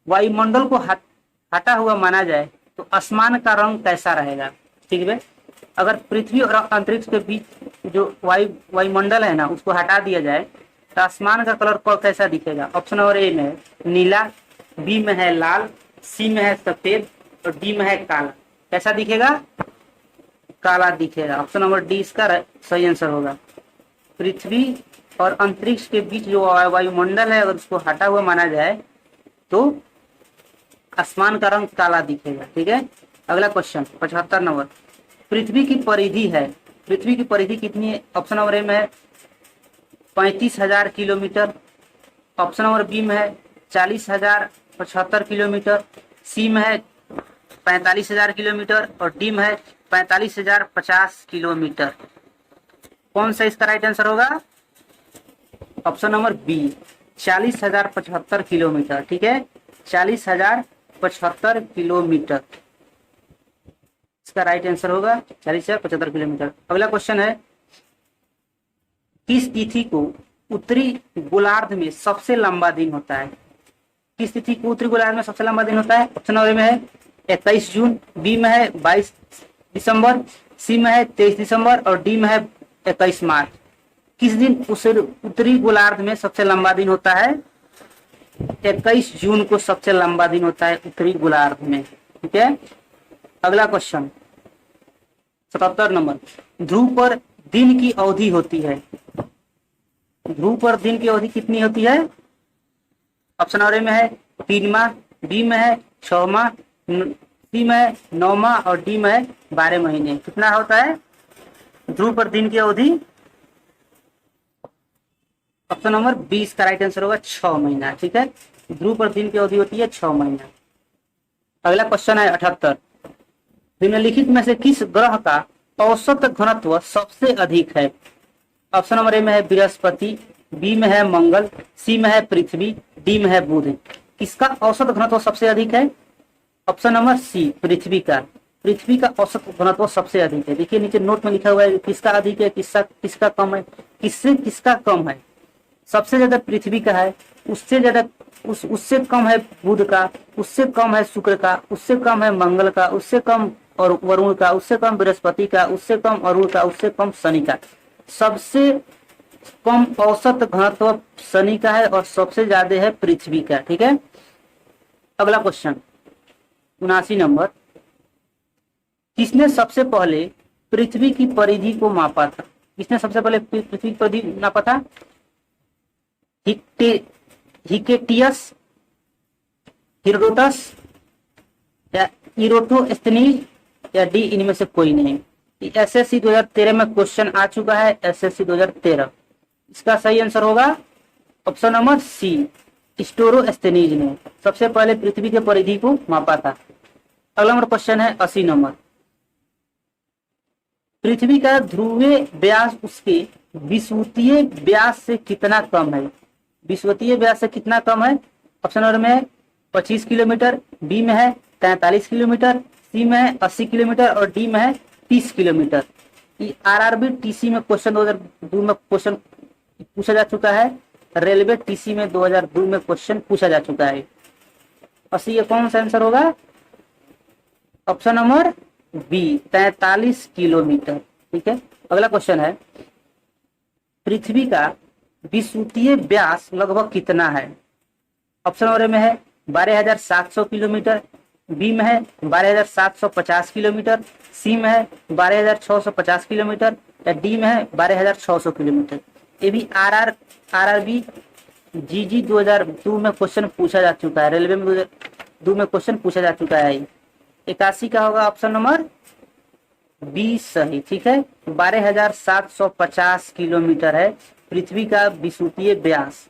वायुमंडल को हटा हुआ माना जाए तो आसमान का रंग कैसा रहेगा? ठीक है, अगर पृथ्वी और अंतरिक्ष के बीच जो वायुमंडल है ना, उसको हटा दिया जाए तो आसमान का कलर कैसा दिखेगा? ऑप्शन नंबर ए में नीला, बी में है लाल, सी में है सफेद और डी में है काला। कैसा दिखेगा? काला दिखेगा। ऑप्शन नंबर डी इसका सही आंसर होगा। पृथ्वी और अंतरिक्ष के बीच जो वायुमंडल है, अगर उसको हटा हुआ माना जाए तो आसमान का रंग काला दिखेगा, ठीक है। अगला क्वेश्चन 75 नंबर, पृथ्वी की परिधि है, पृथ्वी की परिधि कितनी है? ऑप्शन नंबर ए में है 35,000 किलोमीटर, ऑप्शन नंबर बी में है 40,075 किलोमीटर, सी में है 45,000 किलोमीटर और डी में है 45,050 किलोमीटर। कौन सा इसका राइट आंसर होगा? ऑप्शन नंबर बी 40,075 किलोमीटर, ठीक है, 40,075 किलोमीटर इसका राइट आंसर होगा, 40,075 किलोमीटर। अगला क्वेश्चन है, किस तिथि को उत्तरी गोलार्ध में सबसे लंबा दिन होता है? किस तिथि को उत्तरी गोलार्ध में सबसे लंबा दिन होता है? ऑप्शन नंबर में है 21 जून, बी में है 22 दिसंबर, सी में है 23 दिसंबर और डी में है 21 मार्च। किस दिन उस उत्तरी गोलार्ध में सबसे लंबा दिन होता है? 21 जून को सबसे लंबा दिन होता है उत्तरी गोलार्ध में। ठीक है, अगला क्वेश्चन 77 नंबर, ध्रुव पर दिन की अवधि होती है। ध्रुव पर दिन की अवधि कितनी होती है? ऑप्शन ए में है 3 माह, बी में है 6 माह, सी में है 9 माह और डी में है 12 महीने। कितना होता है ध्रुव पर दिन की अवधि? ऑप्शन नंबर 20 का राइट आंसर होगा 6 महीना। ठीक है, ध्रुव पर दिन की अवधि होती है 6 महीना। अगला क्वेश्चन है 78, निम्नलिखित में से किस ग्रह का औसत घनत्व सबसे अधिक है? ऑप्शन नंबर ए में है बृहस्पति, बी में है मंगल, सी में है पृथ्वी, डी में है बुध। किसका औसत घनत्व सबसे अधिक है? ऑप्शन नंबर सी, पृथ्वी का। पृथ्वी का औसत घनत्व सबसे अधिक है। देखिए नीचे नोट में लिखा हुआ है किसका अधिक है, किसका कम है, किसका कम है। सबसे ज्यादा पृथ्वी का है, उससे ज्यादा उससे कम है बुध का, उससे कम है शुक्र का, उससे कम है मंगल का, उससे कम और वरुण का, उससे कम बृहस्पति का, उससे कम अरुण का, उससे कम शनि का। सबसे कम औसत घनत्व शनि का है और सबसे ज्यादा है पृथ्वी का। ठीक है, अगला क्वेश्चन 79 नंबर, किसने सबसे पहले पृथ्वी की परिधि को मापा था? किसने सबसे पहले पृथ्वी की परिधि नापा था? हिकेटियस, हेरोडोटस या इरोटोस्थनीज या डी इनमें से कोई नहीं। एसएससी 2013 में क्वेश्चन आ चुका है, एसएससी 2013। इसका सही आंसर होगा ऑप्शन नंबर सी, स्टोरोस्थनीज ने सबसे पहले पृथ्वी के परिधि को मापा था। अगला नंबर क्वेश्चन है 80 नंबर, पृथ्वी का ध्रुवीय व्यास उसके विषुवतीय व्यास से कितना कम है? विषुवतीय व्यास से कितना कम है? ऑप्शन नंबर में है 25 किलोमीटर, बी में है 43 किलोमीटर, सी में है 80 किलोमीटर और डी में है 30 किलोमीटर। आरआरबी टीसी में क्वेश्चन 2002 में क्वेश्चन पूछा जा चुका है, रेलवे टीसी में 2002 में क्वेश्चन पूछा जा चुका है। 80 ये कौन सा आंसर होगा? Option number B, 43 kilometre. ठीक है, अगला क्वेश्चन है, पृथ्वी का विषुवतीय व्यास लगभग कितना है? ऑप्शन नंबर में है 12,700 किलोमीटर, बी में है 12,750 किलोमीटर, सी में है 12,650 किलोमीटर या डी में है 12,600 किलोमीटर। ये भी आरआरबी जीजी 2002 में क्वेश्चन पूछा जा चुका है, रेलवे में 2002 में क्वेश्चन पूछा जा चुका है। 81 का होगा ऑप्शन नंबर बी सही। ठीक है, 12,750 किलोमीटर है पृथ्वी का विषुवतीय व्यास।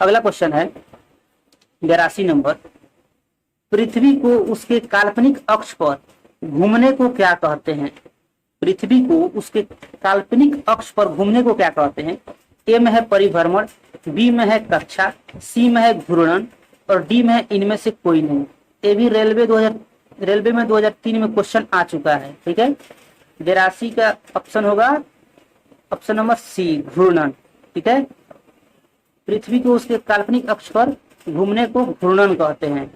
अगला क्वेश्चन है 82 नंबर, पृथ्वी को उसके काल्पनिक अक्ष पर घूमने को क्या कहते हैं? पृथ्वी को उसके काल्पनिक अक्ष पर घूमने को क्या कहते हैं? ए में है परिभ्रमण, बी में है कक्षा, सी में है घूर्णन और डी में है इनमें से कोई नहीं। ये भी रेलवे में 2003 में क्वेश्चन आ चुका है। ठीक है, 82 का ऑप्शन होगा ऑप्शन नंबर सी, घूर्णन। ठीक है, पृथ्वी को उसके काल्पनिक अक्ष पर घूमने को घूर्णन कहते हैं।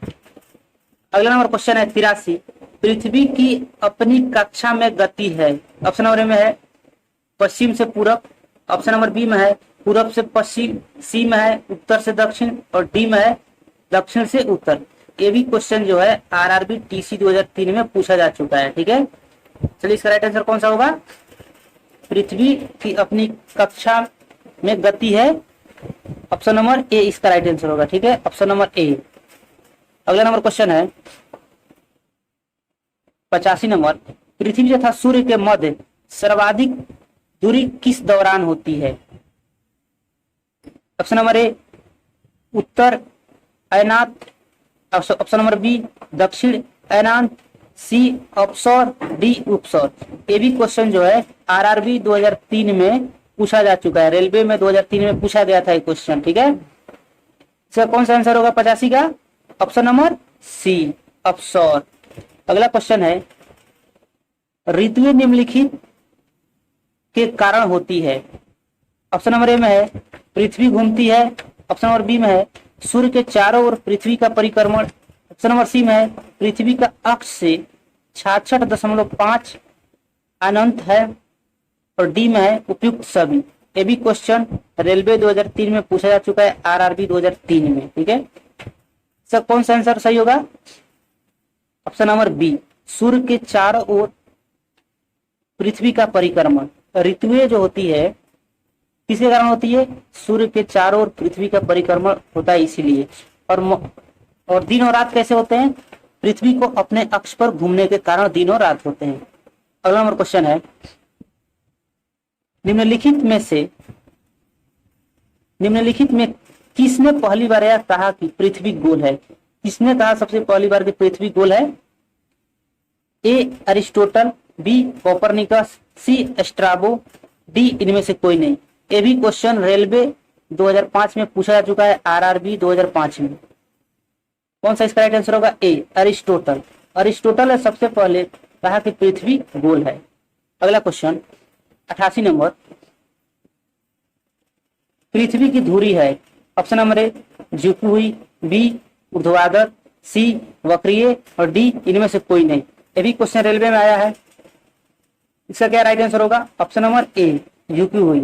अगला नंबर क्वेश्चन है 83, पृथ्वी की अपनी कक्षा में गति है। ऑप्शन नंबर में है पश्चिम से पूरब, ऑप्शन नंबर बी में है पूरब से पश्चिम, सी में है उत्तर से दक्षिण और डी में है दक्षिण से उत्तर। ये भी क्वेश्चन जो है आरआरबी टीसी 2003 में पूछा जा चुका है। ठीक है, चलिए इसका राइट आंसर कौन सा होगा? पृथ्वी की अपनी कक्षा में गति है, ऑप्शन नंबर ए इसका राइट आंसर होगा। ठीक है, ऑप्शन नंबर ए। अगला नंबर क्वेश्चन है 85 नंबर, पृथ्वी तथा सूर्य के मध्य सर्वाधिक दूरी किस दौरान होती है? ऑप्शन नंबर ए उत्तर अयनात, ऑप्शन नंबर बी दक्षिण अयनांत, सी अवसर, डी उपसौर। ये भी क्वेश्चन जो है आरआरबी 2003 में पूछा जा चुका है, रेलवे में 2003 में पूछा गया था ये क्वेश्चन। ठीक है, इसका कौन सा आंसर होगा 85 का? ऑप्शन नंबर सी, अवसर। अगला क्वेश्चन है, ऋतुएं निम्नलिखित के कारण होती है। ऑप्शन नंबर ए में है पृथ्वी घूमती है, ऑप्शन नंबर बी में है सूर्य के चारों ओर पृथ्वी का परिक्रमण, ऑप्शन नंबर सी में है पृथ्वी का अक्ष से 66.5 अनंत है, और डी में है उपयुक्त सभी। ये भी क्वेश्चन रेलवे 2003 में पूछा जा चुका है, आरआरबी 2003 में। ठीक है, सर कौन सा आंसर सही होगा? ऑप्शन नंबर बी, सूर्य के चारों ओर पृथ्वी का परिक्रमण। ऋतुएं जो होती है किसके कारण होती है? सूर्य के चारों ओर पृथ्वी का परिक्रमण होता है इसीलिए। और दिन और रात कैसे होते हैं? पृथ्वी को अपने अक्ष पर घूमने के कारण दिन और रात होते हैं। अगला नंबर क्वेश्चन है, निम्नलिखित में किसने पहली बार यह कहा कि पृथ्वी गोल है? किसने कहा सबसे पहली बार कि पृथ्वी गोल है? ए अरिस्टोटल, बी कोपरनिकस, सी स्ट्राबो, डी इनमें से कोई नहीं। ये भी क्वेश्चन रेलवे 2005 में पूछा जा चुका है, आरआरबी 2005 में। कौन सा इसका राइट आंसर होगा? ए अरिस्टोटल। अरिस्टोटल ने सबसे पहले कहा कि पृथ्वी गोल है। अगला क्वेश्चन 88 नंबर, पृथ्वी की धुरी है। ऑप्शन नंबर ए झुकी हुई, बी ऊर्ध्वाधर, सी वक्रीय और डी इनमें से कोई नहीं। ये भी क्वेश्चन रेलवे में आया है। इसका क्या राइट आंसर होगा? ऑप्शन नंबर ए झुकी हुई।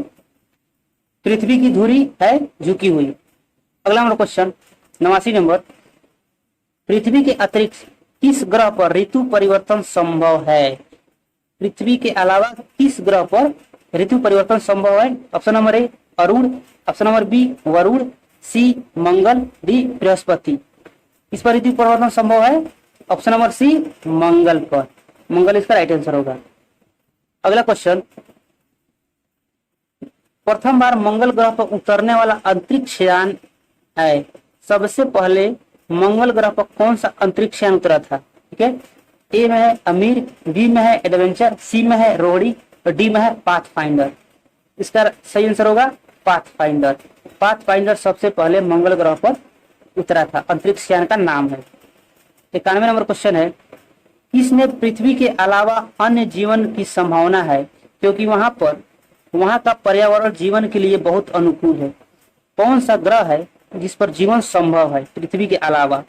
पृथ्वी की धुरी है झुकी हुई। अगला नंबर क्वेश्चन 89 नंबर, पृथ्वी के अतिरिक्त किस ग्रह पर ऋतु परिवर्तन संभव है? पृथ्वी के अलावा किस ग्रह पर ऋतु परिवर्तन संभव है? ऑप्शन नंबर ए अरुण, ऑप्शन नंबर बी वरुण, सी मंगल, डी बृहस्पति। इस पर ऋतु परिवर्तन संभव है? ऑप्शन नंबर सी मंगल पर। मंगल इसका राइट आंसर होगा। अगला क्वेश्चन, प्रथम बार मंगल ग्रह पर उतरने वाला अंतरिक्ष यान है। सबसे पहले मंगल ग्रह पर कौन सा अंतरिक्ष यान उतरा था? ठीक है, ए में है अमीर, बी में है एडवेंचर, सी में है रोहिणी और डी में है पाथफाइंडर। इसका सही आंसर होगा पाथफाइंडर। पाथफाइंडर सबसे पहले मंगल ग्रह पर उतरा था, अंतरिक्ष यान का नाम है। 91 नंबर क्वेश्चन है, किसने पृथ्वी के अलावा अन्य जीवन की संभावना है क्योंकि वहां का पर्यावरण जीवन के लिए बहुत अनुकूल है? कौन सा ग्रह है जिस पर जीवन संभव है पृथ्वी के अलावा?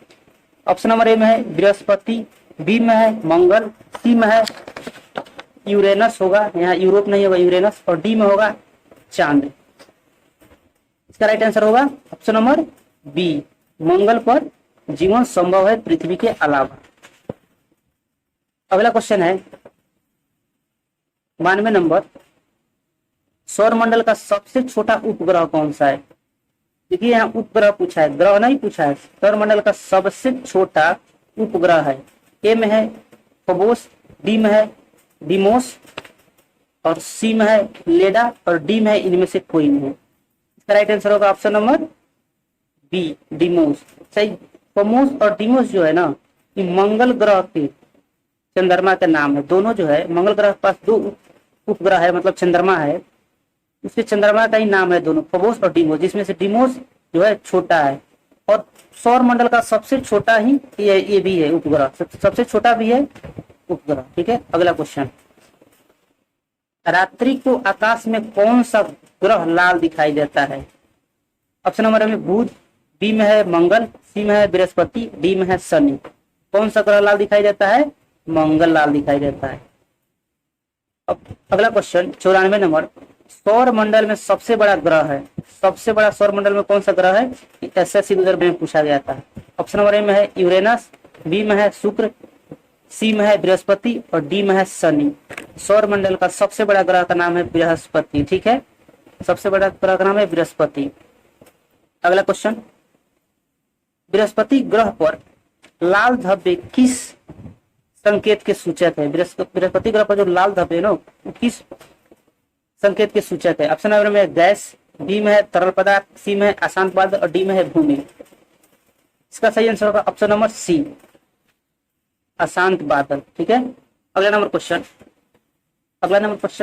ऑप्शन नंबर ए में है बृहस्पति, बी में है मंगल, सी में है यूरेनस होगा, यहाँ यूरोप नहीं होगा यूरेनस, और डी में होगा चांद। इसका राइट आंसर होगा ऑप्शन नंबर बी, मंगल पर जीवन संभव है पृथ्वी के अलावा। अगला क्वेश्चन है 92 नंबर, सौर मंडल का सबसे छोटा उपग्रह कौन सा है? देखिए यहाँ उपग्रह पूछा है, ग्रह नहीं पूछा है। सौर मंडल का सबसे छोटा उपग्रह है, ए में है फोबोस, डी में है डीमोस और सी में है लेडा और डी में है इनमें से कोई नहीं। इसका राइट आंसर होगा ऑप्शन नंबर बी डीमोस। सही, फोमोस और डीमोस जो है ना, ये मंगल ग्रह के चंद्रमा का नाम है। दोनों जो है मंगल ग्रह के पास दो उपग्रह है, मतलब चंद्रमा है, उसके चंद्रमा का ही नाम है दोनों, फोबोस और डीमोस, जिसमें से डीमोस जो है छोटा है और सौर मंडल का सबसे छोटा ही ये भी है उपग्रह, सबसे छोटा भी है उपग्रह। ठीक है, अगला क्वेश्चन, रात्रि को आकाश में कौन सा ग्रह लाल दिखाई देता है? ऑप्शन नंबर में बुध, बी में है मंगल, सी में है बृहस्पति, डी में है शनि। कौन सा ग्रह लाल दिखाई देता है? मंगल लाल दिखाई देता है। अब अगला क्वेश्चन 94 नंबर, सौर मंडल में सबसे बड़ा ग्रह है, सबसे बड़ा सौर मंडल में कौन सा ग्रह है? एसएससी 2000 में पूछा गया था। ऑप्शन नंबर ए में है यूरेनस, बी में है शुक्र, सी में है बृहस्पति और डी में है शनि। सौर मंडल का सबसे बड़ा ग्रह का नाम है बृहस्पति। ठीक है, सबसे बड़ा ग्रह का नाम है बृहस्पति। अगला क्वेश्चन, बृहस्पति ग्रह पर लाल धब्बे किस संकेत के सूचक है? बृहस्पति ग्रह पर जो लाल धब्बे है ना, किस संकेत के सूचक है? ऑप्शन नंबर में गैस, बी में है तरल पदार्थ, सी में है अशांत बादल और डी में है भूमि। इसका सही आंसर होगा ऑप्शन नंबर सी, अशांत बादल। ठीक है, अगला नंबर क्वेश्चन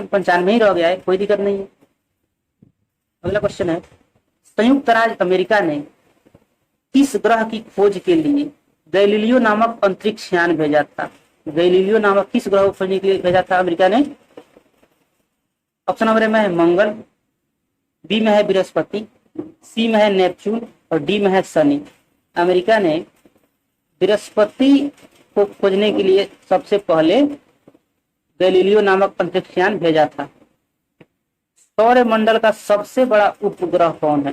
95 ही रह गया है, कोई दिक्कत नहीं है। अगला क्वेश्चन है, संयुक्त राज्य अमेरिका ने किस ग्रह की खोज के लिए गैलीलियो नामक अंतरिक्ष यान भेजा था? गैलीलियो नामक किस ग्रह को खोजने के लिए भेजा था अमेरिका ने? ऑप्शन नंबर में है मंगल, बी में है बृहस्पति, सी में है नेपच्यून और डी में है शनि। अमेरिका ने बृहस्पति को खोजने के लिए सबसे पहले गैलीलियो नामक अंतरिक्ष यान भेजा था। सौर मंडल का सबसे बड़ा उपग्रह कौन है?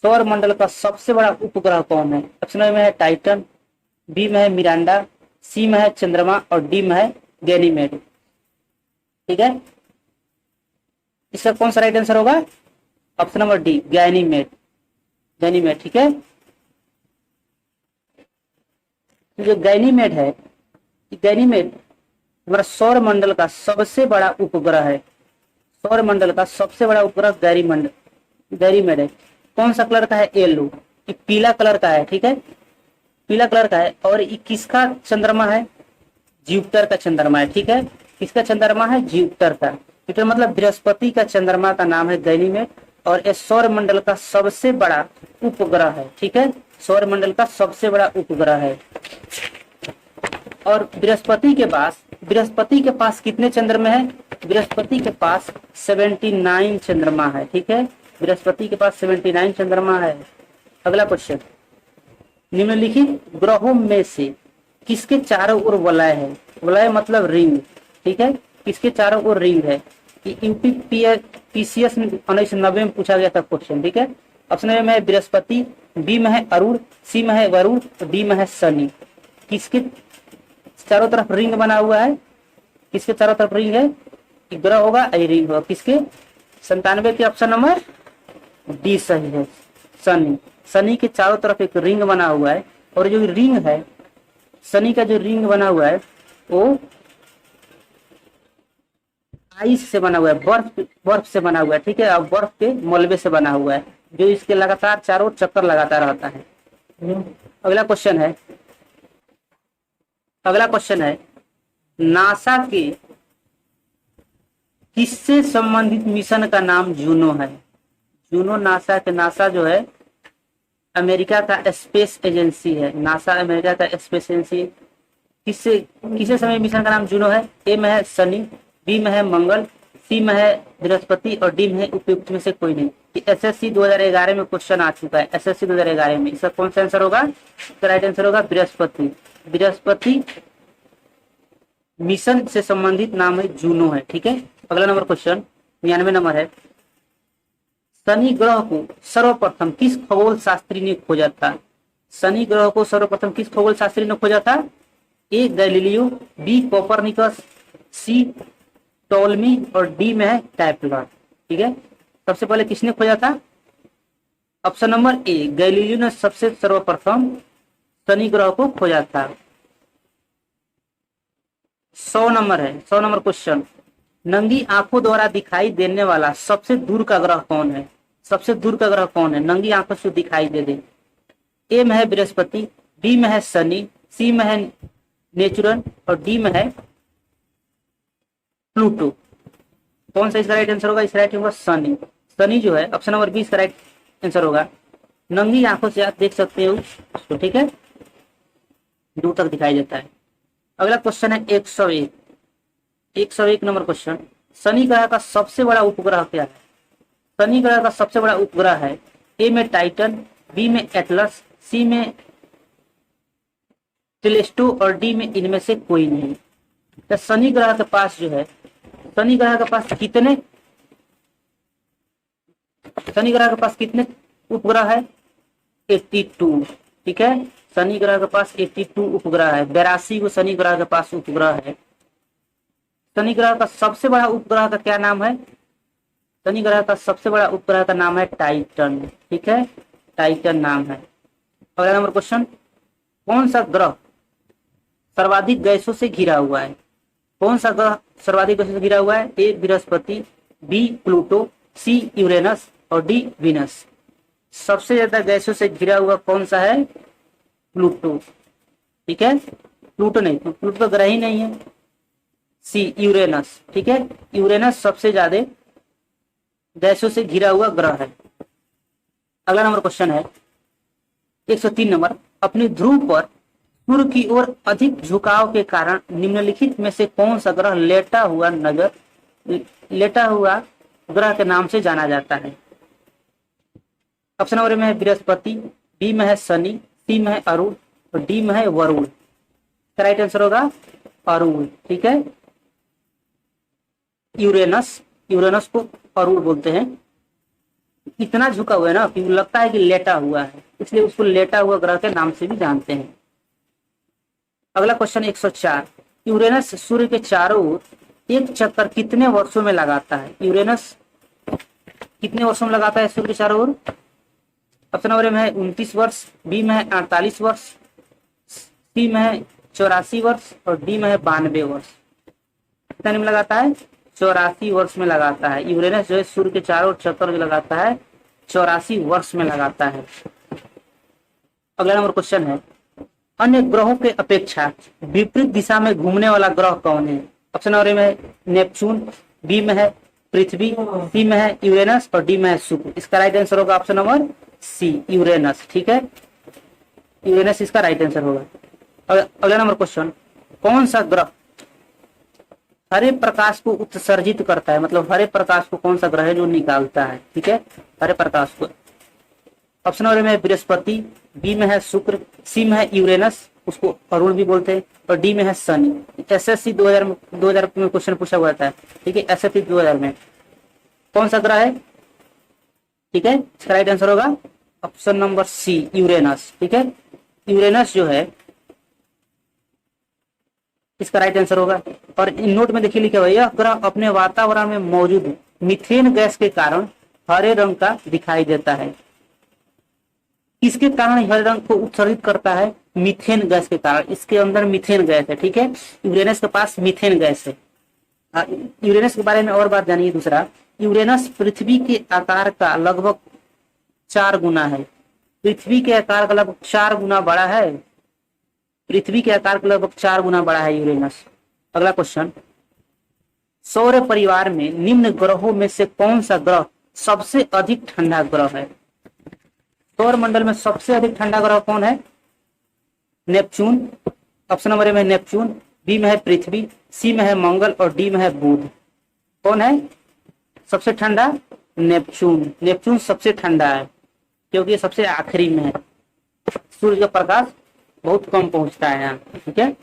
सौर मंडल का सबसे बड़ा उपग्रह कौन है? ऑप्शन ए में है टाइटन, बी में है मिरांडा, सी में है चंद्रमा और डी में है गैनीमेड। ठीक है, इसका कौन सा राइट आंसर होगा? Option number D, Ganymede. Ganymede, ठीक है। तो जो गैनीमेड है, गैनीमेड हमारा सौर मंडल का सबसे बड़ा उपग्रह है। सौर मंडल का सबसे बड़ा उपग्रह गैनीमेड है। कौन सा कलर का है? येलो, ये पीला कलर का है। ठीक है, पीला कलर का है। और ये किसका चंद्रमा है? जुपिटर का चंद्रमा है। ठीक है, किसका चंद्रमा है? जुपिटर का। जुपिटर मतलब बृहस्पति का चंद्रमा का नाम है गैनीमेड और ये सौर मंडल का सबसे बड़ा उपग्रह है। ठीक है, सौर मंडल का सबसे बड़ा उपग्रह है। और बृहस्पति के पास कितने चंद्रमा है? बृहस्पति के पास 79 चंद्रमा है। ठीक है, बृहस्पति के पास 79 चंद्रमा है। अगला क्वेश्चन, निम्नलिखित ग्रहों में से किसके चारों ओर वलय है? वलय मतलब रिंग। ठीक है, किसके चारों ओर रिंग है? यूपी पीसीएस में 1990 में पूछा गया था क्वेश्चन। ठीक है, ऑप्शन ए में है बृहस्पति, बी में है अरुण, सी में है वरुण, डी में है शनि। किसके चारों तरफ रिंग बना हुआ है? किसके चारों तरफ रिंग है? ग्रह होगा, रिंग होगा। किसके? 97 के ऑप्शन नंबर डी सही है, शनि। शनि के चारों तरफ एक रिंग बना हुआ है और जो रिंग है, शनि का जो रिंग बना हुआ है वो आइस से बना हुआ है, बर्फ से बना हुआ है। ठीक है, और बर्फ के मलबे से बना हुआ है जो इसके लगातार चारों चक्कर लगाता रहता है। अगला क्वेश्चन है नासा के किससे संबंधित मिशन का नाम जूनो है? जूनो नासा जो है अमेरिका का स्पेस एजेंसी है। नासा अमेरिका का स्पेस एजेंसी। किससे संबंधित मिशन का नाम जूनो है? ए में है शनि, बी में है मंगल, सी में है बृहस्पति और डी में है उपयुक्त में से कोई नहीं। एसएससी 2011 में क्वेश्चन आ चुका है। एसएससी 2011 में इसका कौन सा आंसर होगा? इसका राइट आंसर होगा बृहस्पति। बृहस्पति मिशन से संबंधित नाम है जूनो है। ठीक है, अगला नंबर क्वेश्चन 99 नंबर है, शनि ग्रह को सर्वप्रथम किस खगोल शास्त्री ने खोजा था? शनि ग्रह को सर्वप्रथम किस खगोल शास्त्री ने खोजा था? A Galileo, B Copernicus, C Ptolemy और डी में है कैप्लर। ठीक है, सबसे पहले किसने खोजा था? ऑप्शन नंबर ए, गैलीलियो ने सबसे सर्वप्रथम शनि ग्रह को खोजा था। 100 नंबर है, 100 नंबर क्वेश्चन, नंगी आंखों द्वारा दिखाई देने वाला सबसे दूर का ग्रह कौन है? सबसे दूर का ग्रह कौन है? नंगी आंखों से दिखाई दे। ए में है बृहस्पति, बी में है शनि, सी में है नेचुरन और डी में है प्लूटो। कौन सा इसका राइट आंसर होगा? इसका राइट होगा शनि। शनि जो है ऑप्शन नंबर बी इसका राइट आंसर होगा। नंगी आंखों से आप देख सकते हो उसको। ठीक है, दूर तक दिखाई देता है। अगला क्वेश्चन है 101 नंबर क्वेश्चन, शनि ग्रह का सबसे बड़ा उपग्रह क्या है? शनि ग्रह का सबसे बड़ा उपग्रह है ए में टाइटन, बी में एटलस, सी में टेलेस्टो और डी में इनमें से कोई नहीं। तो शनि ग्रह के पास जो है, शनि ग्रह के पास कितने उपग्रह है? 82। ठीक है, शनि ग्रह के पास 82 उपग्रह है। 82 को शनि ग्रह के पास उपग्रह है। शनि ग्रह का सबसे बड़ा उपग्रह का क्या नाम है? शनि ग्रह का सबसे बड़ा उपग्रह का नाम है टाइटन। ठीक है, टाइटन नाम है। अगला नंबर क्वेश्चन, कौन सा ग्रह सर्वाधिक गैसों से घिरा हुआ है? कौन सा ग्रह सर्वाधिक गैसों से घिरा हुआ है? A Brihaspati, B Pluto, C Uranus और डी विनस। सबसे ज्यादा गैसों से घिरा हुआ कौन सा है? प्लूटो। ठीक है, प्लूटो नहीं, प्लूटो तो ग्रह ही नहीं है। C Uranus. ठीक है, यूरेनस सबसे ज्यादा गैसों से घिरा हुआ ग्रह है। अगला नंबर क्वेश्चन है 103 नंबर, अपनी ध्रुव पर सूर्य की ओर अधिक झुकाव के कारण निम्नलिखित में से कौन सा ग्रह लेटा हुआ ग्रह के नाम से जाना जाता है? ऑप्शन नंबर में है बृहस्पति, बी में है शनि, सी में है अरुण और डी में है वरुण। राइट आंसर होगा अरुण। ठीक है, यूरेनस को अरूण बोलते हैं। इतना झुका हुआ है ना कि लगता है कि लेटा हुआ है, इसलिए उसको लेटा हुआ ग्रह के नाम से भी जानते हैं। अगला क्वेश्चन 104, यूरेनस सूर्य के चारों ओर एक चक्कर कितने वर्षों में लगाता है? यूरेनस कितने वर्षों में लगाता है सूर्य के चारों ओर? ऑप्शन नंबर में है 29 वर्ष, बी में है 48 वर्ष, सी में है 84 वर्ष और डी में है 92 वर्ष। कितने में लगाता है? 84 वर्ष में लगाता है। यूरेनस जो है सूर्य के चारों ओर चक्कर जो लगाता है 84 वर्ष में लगाता है। अगला नंबर क्वेश्चन है, अन्य ग्रहों के अपेक्षा विपरीत दिशा में घूमने वाला ग्रह कौन है? ऑप्शन नंबर में है नेपच्यून, बी में है पृथ्वी, सी में है यूरेनस और डी में है शुक्र। इसका राइट आंसर होगा ऑप्शन नंबर सी, यूरेनस। ठीक है, यूरेनस इसका राइट आंसर होगा। अगला नंबर क्वेश्चन, कौन सा ग्रह हरे प्रकाश को उत्सर्जित करता है? मतलब हरे प्रकाश को कौन सा ग्रह है जो निकालता है? ठीक है, हरे प्रकाश को। ऑप्शन नंबर में है बृहस्पति, बी में है शुक्र, सी में है यूरेनस, उसको अरुण भी बोलते हैं, और डी में है शनि। एसएससी 2000 में क्वेश्चन पूछा हुआ था। ठीक है, एसएससी 2000 में कौन सा ग्रह है? ठीक है, इसका राइट आंसर होगा ऑप्शन नंबर सी, यूरेनस। ठीक है, यूरेनस जो है इसका राइट आंसर होगा। और इन नोट में देखिए लिखा हुआ है, यह ग्रह अपने वातावरण में मौजूद मीथेन गैस के कारण हरे रंग का दिखाई देता है। किसके कारण हरे रंग को उत्सर्जित करता है? मीथेन गैस के कारण। इसके अंदर मीथेन गैस है। ठीक है, यूरेनस के पास मीथेन गैस है। यूरेनस के बारे में और बात जानिए। दूसरा, यूरेनस पृथ्वी के आकार का लगभग 4 गुना है। पृथ्वी के आकार का लगभग 4 गुना बड़ा है। पृथ्वी के आकार का लगभग 4 गुना बड़ा है यूरेनस। अगला क्वेश्चन, सौर परिवार में निम्न ग्रहों में से कौन सा ग्रह सबसे अधिक ठंडा ग्रह है? सौर मंडल में सबसे अधिक ठंडा ग्रह कौन है? नेपच्यून। ऑप्शन नंबर में नेपच्यून, बी में है पृथ्वी, सी में है मंगल और डी में है बुध। कौन है सबसे ठंडा? नेपच्यून। नेपच्यून सबसे ठंडा है क्योंकि ये सबसे आखिरी में है। सूर्य का प्रकाश बहुत कम पहुंचता है यहाँ। ठीक है,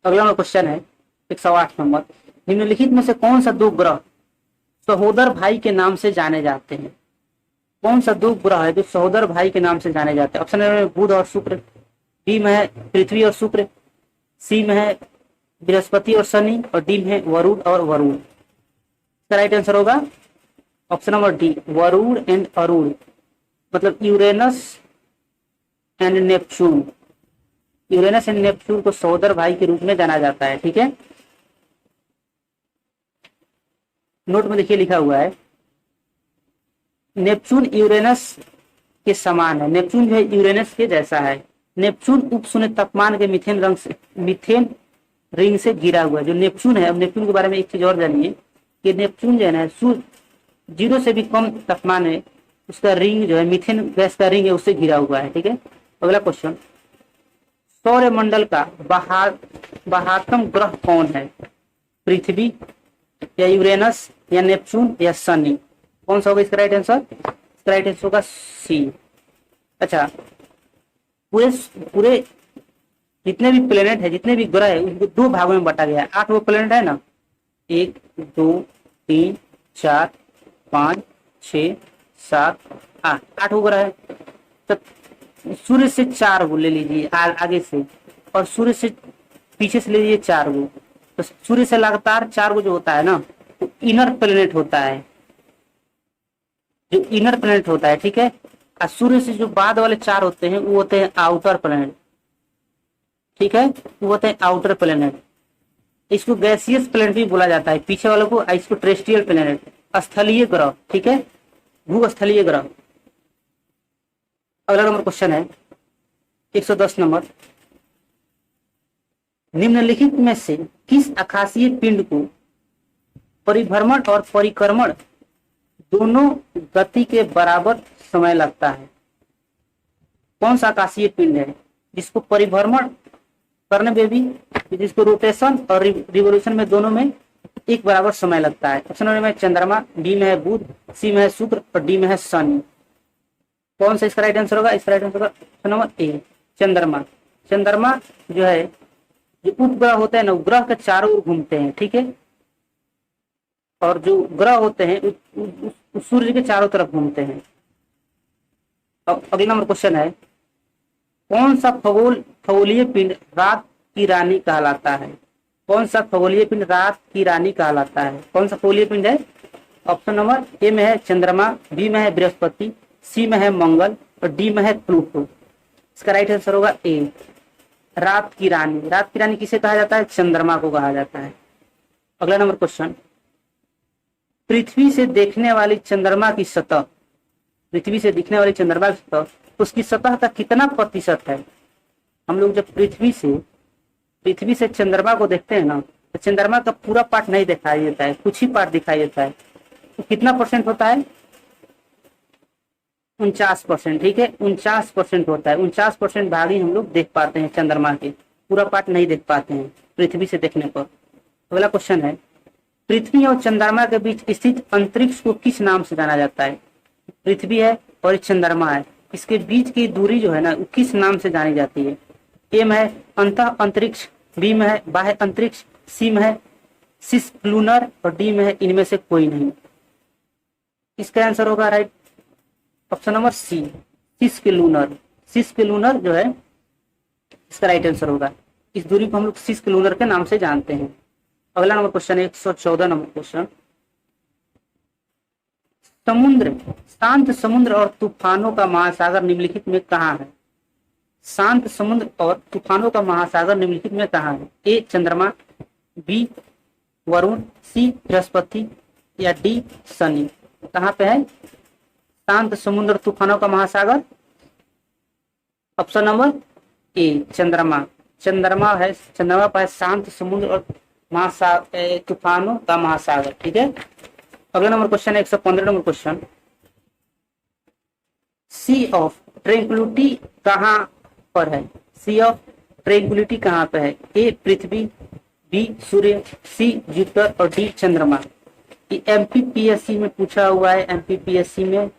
अगला क्वेश्चन है 108 नंबर, निम्नलिखित में से कौन सा 2 ग्रह सहोदर भाई के नाम से जाने जाते हैं? कौन सा 2 ग्रह है जो सहोदर भाई के नाम से जाने जाते हैं? ऑप्शन में बुध और शुक्र, बी में है पृथ्वी और शुक्र, सी में है बृहस्पति और शनि और डी में है वरुण और वरुण। इसका राइट आंसर होगा option number D, Varun and Arun, मतलब Uranus and Neptune. Uranus and Neptune को सहोदर भाई के रूप में जाना जाता है। ठीक है, नोट में देखिए लिखा हुआ है, नेपच्यून यूरेनस के समान है। नेपच्यून जो है यूरेनस के जैसा है। नेपच्यून उप शून्य तापमान के मीथेन रिंग से घिरा हुआ है। जो नेपच्यून है, अब नेपच्यून के बारे में एक चीज और जानिए कि नेपच्यून जो है ना, सूर्य 0 से भी कम तापमान है, उसका रिंग जो है मीथेन गैस का रिंग है, उससे घिरा हुआ है। ठीक है, अगला क्वेश्चन, सौर मंडल का बाहरतम ग्रह कौन है? पृथ्वी या यूरेनस या नेपच्यून या शनि? कौन सा होगा इसका राइट आंसर? इसका राइट आंसर होगा सी। अच्छा, पूरे जितने भी प्लेनेट है, जितने भी ग्रह है, उनको 2 भागों में बांटा गया है। 8 वो प्लेनेट है ना, 1 2 3 4 5 6 7 8, 8 वो ग्रह है। तो सूर्य से 4 वो ले लीजिए आगे से, और सूर्य से पीछे से ले लीजिए 4 वो। तो सूर्य से लगातार 4 वो जो होता है ना, तो इनर प्लेनेट होता है, जो इनर प्लेनेट होता है। ठीक है, और सूर्य से जो बाद वाले 4 होते हैं वो होते हैं आउटर प्लेनेट। ठीक है, वो होते हैं आउटर प्लेनेट। इसको गैसियस प्लेनेट भी बोला जाता है पीछे वालों को, इसको टेरेस्ट्रियल प्लेनेट, स्थलीय ग्रह। ठीक है, भूस्थलीय ग्रह। अगला नंबर क्वेश्चन है 110 नंबर, निम्नलिखित में से किस आकाशीय पिंड को परिभ्रमण और परिक्रमण दोनों गति के बराबर समय लगता है? कौन सा आकाशीय पिंड है जिसको परिभ्रमण करने में भी, जिसको रोटेशन और रिवोल्यूशन में दोनों में एक बराबर समय लगता है? ऑप्शन में चंद्रमा, बी में है बुध, सी में है शुक्र और डी में है शनि। कौन सा इसका राइट आंसर होगा? इसका राइट आंसर होगा ऑप्शन नंबर ए, चंद्रमा। चंद्रमा जो है, जो उपग्रह होते हैं ना, ग्रह के चारों ओर घूमते हैं। ठीक है, और जो ग्रह होते हैं उस सूर्य के चारों तरफ घूमते हैं। अब अगला नंबर क्वेश्चन है, कौन सा खगोलीय पिंड रात की रानी कहलाता है? कौन सा खगोलीय पिंड रात की रानी कहलाता है? कौन सा खगोलीय पिंड है? ऑप्शन नंबर ए में है चंद्रमा, बी में है बृहस्पति, सी में है मंगल और डी में है प्लूटो। इसका राइट आंसर होगा ए, रात की रानी। रात की रानी किसे कहा जाता है? चंद्रमा को कहा जाता है। अगला नंबर क्वेश्चन, पृथ्वी से देखने वाली चंद्रमा की सतह, पृथ्वी से दिखने वाली चंद्रमा की सतह, उसकी सतह का कितना प्रतिशत है? हम लोग जब पृथ्वी से चंद्रमा को देखते हैं ना, तो चंद्रमा का पूरा पार्ट नहीं दिखाई देता है, कुछ ही पार्ट दिखाई देता है। तो कितना परसेंट होता है? 49%। ठीक है, 49% होता है। 49% भाग ही हम लोग देख पाते हैं चंद्रमा के, पूरा पार्ट नहीं देख पाते हैं पृथ्वी से देखने पर। अगला क्वेश्चन है, पृथ्वी और चंद्रमा के बीच स्थित अंतरिक्ष को किस नाम से जाना जाता है? पृथ्वी है और चंद्रमा है, इसके बीच की दूरी जो है ना, किस नाम से जानी जाती है? ए में है अंतः अंतरिक्ष, बी में है बाह्य अंतरिक्ष, सी में है सिसलूनर और डी में है इनमें से कोई नहीं। इसका आंसर होगा राइट ऑप्शन नंबर सी, सिसलूनर। सिसलूनर जो है इसका राइट आंसर होगा। इस दूरी को हम लोग सिसलूनर के नाम से जानते हैं। अगला नंबर क्वेश्चन है 114 नंबर क्वेश्चन, शांत समुद्र और तूफानों का महासागर निम्नलिखित में कहाँ है? शांत समुद्र और तूफानों का महासागर निम्नलिखित में कहाँ है? ए चंद्रमा, बी वरुण, सी बृहस्पति या डी शनि। कहाँ पे है शांत समुद्र तूफानों का महासागर? ऑप्शन नंबर ए चंद्रमा। चंद्रमा पर है शांत समुद्र और तूफानों का महासागर। ठीक है, अगला नंबर क्वेश्चन है 115 number question, sea of tranquility कहाँ पर है? सी ऑफ ट्रैंक्विलिटी कहाँ पे है? ए पृथ्वी, बी सूर्य, सी जुपिटर और डी चंद्रमा। ये एमपीपीएससी में पूछा हुआ है, एमपीपीएससी में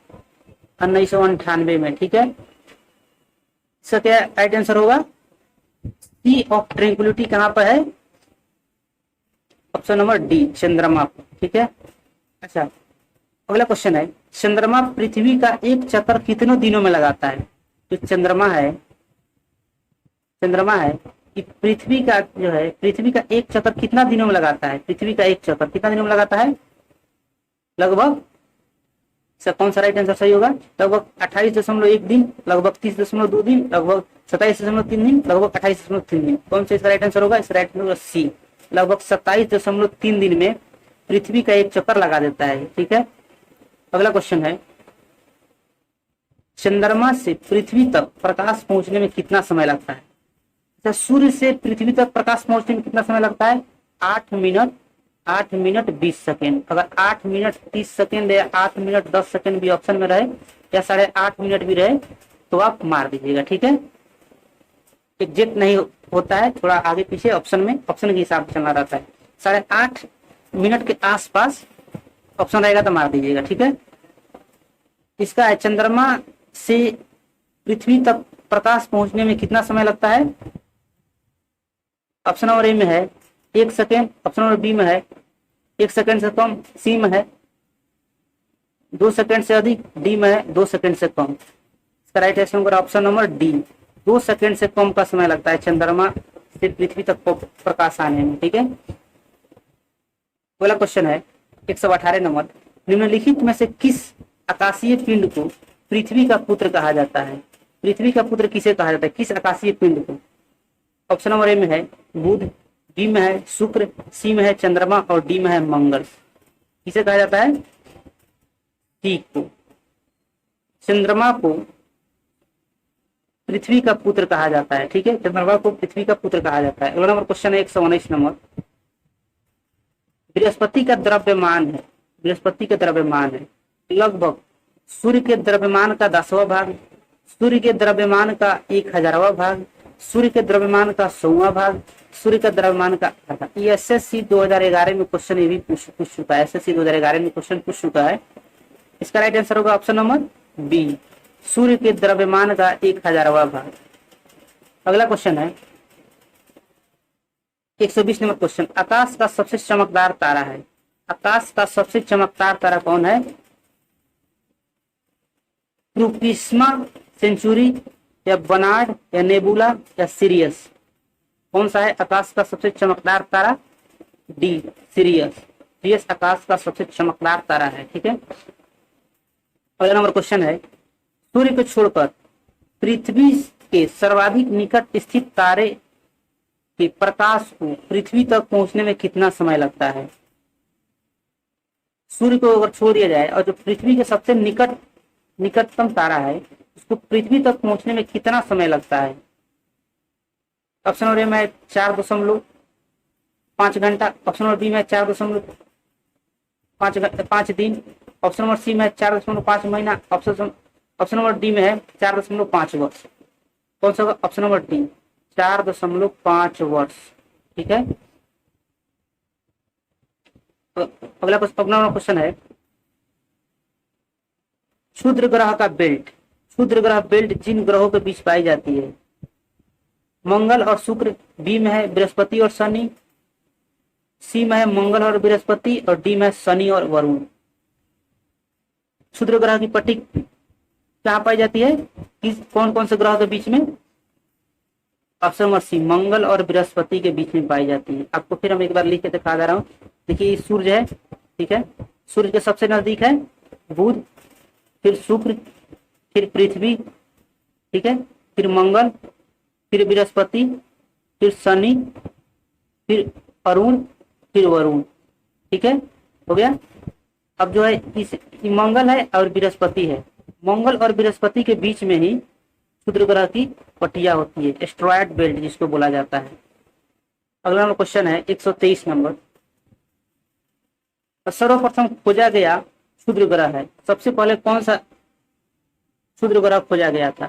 1998 में। ठीक है, इसका क्या राइट आंसर होगा? सी ऑफ ट्रैंक्विलिटी कहाँ पर है? ऑप्शन नंबर डी चंद्रमा। ठीक है, अच्छा अगला क्वेश्चन है, चंद्रमा पृथ्वी का एक चक्कर कितनों दिनों में लगाता है? जो चंद्रमा है कि पृथ्वी का एक चक्कर कितना दिनों में लगाता है? पृथ्वी का एक चक्कर कितना दिनों में लगाता है? लगभग सर कौन सा राइट आंसर सही होगा? लगभग 28.1 दिन, लगभग 30.2 दिन, लगभग 27.3 दिन, लगभग 28.3 दिन। कौन सा इसका राइट आंसर होगा? इस राइट आंसर होगा सी, लगभग 27.3 दिन में पृथ्वी का एक चक्कर लगा देता है। ठीक है, अगला क्वेश्चन है, चंद्रमा से पृथ्वी तक प्रकाश पहुंचने में कितना समय लगता है? तो सूर्य से पृथ्वी तक प्रकाश पहुंचने में कितना समय लगता है? 8 मिनट 20 सेकेंड। अगर 8 मिनट 30 सेकेंड या 8 मिनट 10 सेकेंड भी ऑप्शन में रहे या 8.5 मिनट भी रहे तो आप मार दीजिएगा। ठीक है, एग्जैक्ट नहीं होता है, थोड़ा आगे पीछे ऑप्शन के हिसाब से चलना रहता है। 8.5 मिनट के आसपास ऑप्शन रहेगा तो मार दीजिएगा। ठीक है, इसका है चंद्रमा से पृथ्वी तक प्रकाश पहुंचने में कितना समय लगता है? ऑप्शन नंबर ए में है 1 सेकेंड, ऑप्शन नंबर बी में है 1 सेकेंड से कम, सी में है 2 सेकेंड से अधिक, डी में है 2 सेकेंड से कम। इसका राइट आंसर होगा ऑप्शन नंबर डी, 2 सेकेंड से कम का समय लगता है चंद्रमा से पृथ्वी तक प्रकाश आने में। ठीक है, अगला क्वेश्चन है 118 नंबर, निम्नलिखित में से किस आकाशीय पिंड को पृथ्वी का पुत्र कहा जाता है? पृथ्वी का पुत्र किसे कहा जाता है? किस आकाशीय पिंड को? ऑप्शन नंबर ए में है बुध, बी में है शुक्र, सी में है चंद्रमा और डी में है मंगल। किसे कहा जाता है? सी को। चंद्रमा को पृथ्वी का पुत्र कहा जाता है। ठीक है, चंद्रमा को पृथ्वी का पुत्र कहा जाता है। अगला नंबर क्वेश्चन है 119 नंबर, बृहस्पति का द्रव्यमान है लगभग सूर्य के द्रव्यमान का 10वां भाग, सूर्य के द्रव्यमान का 1000वां भाग, सूर्य के द्रव्यमान का 100वां भाग, सूर्य का द्रव्यमान का आधा। ये एसएससी 2011 में क्वेश्चन ये भी पूछ चुका है, एसएससी 2011 में क्वेश्चन पूछ चुका है। इसका राइट आंसर होगा ऑप्शन नंबर बी, सूर्य के द्रव्यमान का 1000वां भाग। अगला क्वेश्चन है 120 नंबर क्वेश्चन, आकाश का सबसे चमकदार तारा है। आकाश का सबसे चमकदार तारा कौन है? प्रोक्सिमा सेंचुरी या बनार्ड या नेबुला या सीरियस? कौन सा है आकाश का सबसे चमकदार तारा? D Sirius. सीरियस आकाश का सबसे चमकदार तारा है। ठीक है, अगला नंबर क्वेश्चन है, सूर्य को छोड़कर पृथ्वी के सर्वाधिक निकट स्थित तारे के प्रकाश को पृथ्वी तक पहुंचने में कितना समय लगता है? सूर्य को अगर छोड़ दिया जाए और जो पृथ्वी के सबसे निकटतम तारा है उसको पृथ्वी तक पहुंचने में कितना समय लगता है? ऑप्शन नंबर ए में 4.5 घंटा, ऑप्शन नंबर बी में 4.5 दिन, ऑप्शन नंबर सी में 4.5 महीना, ऑप्शन नंबर डी में है 4.5 वर्ष। कौन सा होगा? ऑप्शन नंबर डी 4.5 वर्ष। ठीक है, अगला क्वेश्चन है, क्षुद्र ग्रह का बेल्ट। क्षुद्र ग्रह बेल्ट जिन ग्रहों के बीच पाई जाती है, मंगल और शुक्र, बी में है बृहस्पति और शनि, सी में है मंगल और बृहस्पति और डी में शनि और वरुण। क्षुद्र ग्रह की पट्टी कहाँ पाई जाती है? किस कौन कौन से ग्रह के बीच में? ऑप्शन नंबर सी मंगल और बृहस्पति के बीच में पाई जाती है। आपको फिर हम एक बार लिख के दिखा दे रहा हूँ। देखिए सूर्य है, ठीक है, सूर्य के सबसे नजदीक है बुध, फिर शुक्र, फिर पृथ्वी, ठीक है, फिर मंगल, फिर बृहस्पति, फिर शनि, फिर अरुण, फिर वरुण। ठीक है, हो गया। अब जो है इस मंगल है और बृहस्पति है, मंगल और बृहस्पति के बीच में ही क्षुद्र ग्रह की पट्टियां होती है, एस्ट्रॉयड बेल्ट जिसको बोला जाता है। अगला क्वेश्चन है 123 नंबर, सर्वप्रथम खोजा गया क्षुद्र ग्रह है, सबसे पहले कौन सा क्षुद्र ग्रह खोजा गया था?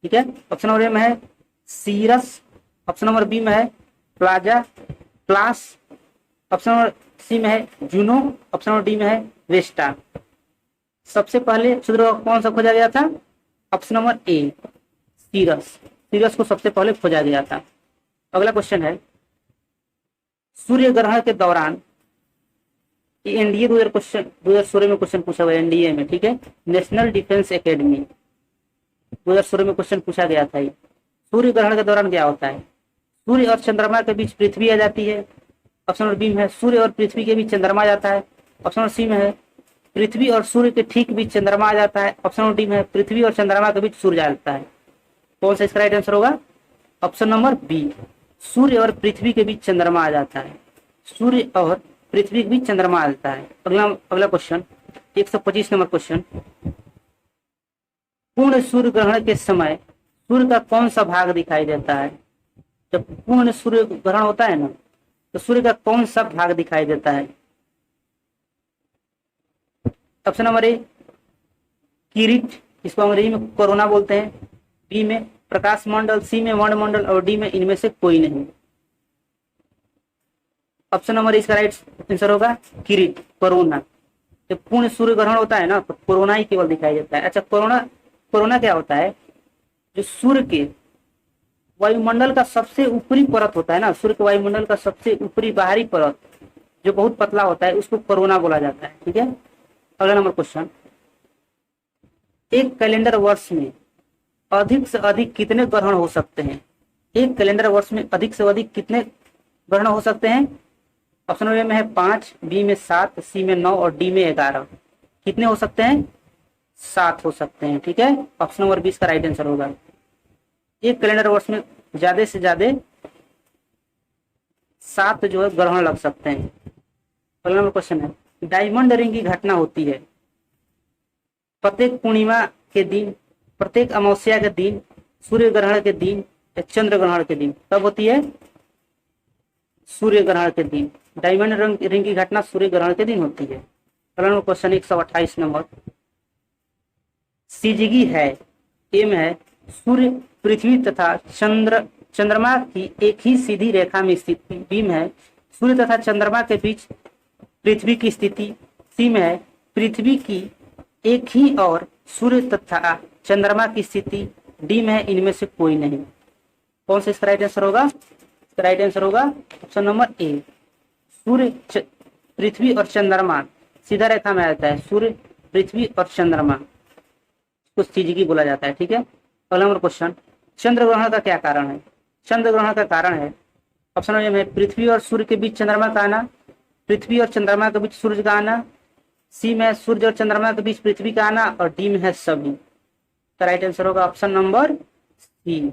ठीक है, ऑप्शन नंबर ए में है सीरस, ऑप्शन नंबर बी में है प्लास, ऑप्शन नंबर सी में है जूनो, ऑप्शन नंबर डी में है वेस्टा। सबसे पहले क्षुद्र ग्रह कौन सा खोजा गया था? Option number A Ceres. Ceres को सबसे पहले खोजा गया था। अगला क्वेश्चन है, सूर्य ग्रहण के दौरान, एनडीए 2016 में क्वेश्चन पूछा हुआ है, एनडीए में, ठीक है, नेशनल डिफेंस एकेडमी 2016 में क्वेश्चन पूछा गया था। सूर्य ग्रहण के दौरान क्या होता है? सूर्य और चंद्रमा के बीच पृथ्वी आ जाती है, ऑप्शन नंबर बी में है सूर्य और पृथ्वी के बीच चंद्रमा आ जाता है, ऑप्शन नंबर सी में है पृथ्वी और सूर्य के ठीक बीच चंद्रमा आ जाता है, ऑप्शन नंबर डी में है पृथ्वी और चंद्रमा के बीच सूर्य आ जाता है। कौन सा इसका राइट आंसर होगा? ऑप्शन नंबर बी, सूर्य और पृथ्वी के बीच चंद्रमा आ जाता है, सूर्य और पृथ्वी के बीच चंद्रमा आ जाता है। अगला क्वेश्चन 125 नंबर क्वेश्चन, पूर्ण सूर्य ग्रहण के समय सूर्य का कौन सा भाग दिखाई देता है? जब पूर्ण सूर्य ग्रहण होता है ना, तो सूर्य का कौन सा भाग दिखाई देता है? ऑप्शन नंबर ए किरीट, इसको अंग्रेजी में कोरोना बोलते हैं, बी में प्रकाश मंडल, सी में मंडल और डी में इनमें से कोई नहीं। ऑप्शन नंबर इसका राइट आंसर होगा किरीट, कोरोना। जब पूर्ण सूर्य ग्रहण होता है ना, तो कोरोना ही केवल दिखाई देता है। अच्छा, कोरोना क्या होता है? जो सूर्य के वायुमंडल का सबसे ऊपरी परत होता है ना, सूर्य के वायुमंडल का सबसे ऊपरी बाहरी परत जो बहुत पतला होता है, उसको कोरोना बोला जाता है। ठीक है, अगला नंबर क्वेश्चन, एक कैलेंडर वर्ष में अधिक से अधिक कितने ग्रहण हो सकते हैं? एक कैलेंडर वर्ष में अधिक से अधिक कितने ग्रहण हो सकते हैं? ऑप्शन ए में है 5, बी में 7, सी में 9 और डी में 11। कितने हो सकते हैं? 7 हो सकते हैं। ठीक है, ऑप्शन नंबर 20 का राइट आंसर होगा। एक कैलेंडर वर्ष में ज्यादा से ज्यादा 7 जो है ग्रहण लग सकते हैं। अगला नंबर क्वेश्चन है, डायमंड रिंग की घटना होती है प्रत्येक पूर्णिमा के दिन, प्रत्येक अमावस्या के दिन, सूर्य ग्रहण के दिन या चंद्र ग्रहण के दिन? कब होती है? सूर्य ग्रहण के दिन। डायमंड रिंग की घटना सूर्य ग्रहण के दिन होती है। अगला नंबर क्वेश्चन 128 नंबर, सिजगी है, एम है सूर्य, पृथ्वी तथा चंद्रमा की एक ही सीधी रेखा में स्थित, बी में है सूर्य तथा चंद्रमा के बीच पृथ्वी की स्थिति, सी में है पृथ्वी की एक ही और सूर्य तथा चंद्रमा की स्थिति, डी में है इनमें से कोई नहीं। कौन सा इसका राइट आंसर होगा? इसका राइट आंसर होगा ऑप्शन नंबर ए, सूर्य पृथ्वी और चंद्रमा सीधा रेखा में आता है, सूर्य, पृथ्वी और चंद्रमा कुछ चीज की बोला जाता है। ठीक है, अगला नंबर क्वेश्चन, चंद्र ग्रहण का क्या कारण है? चंद्र ग्रहण का कारण है, ऑप्शन में है पृथ्वी और सूर्य के बीच चंद्रमा का आना, पृथ्वी और चंद्रमा के बीच सूर्य का आना, सी में सूर्य और चंद्रमा के बीच पृथ्वी का आना, और डी में है सभी। तो राइट आंसर होगा ऑप्शन नंबर सी,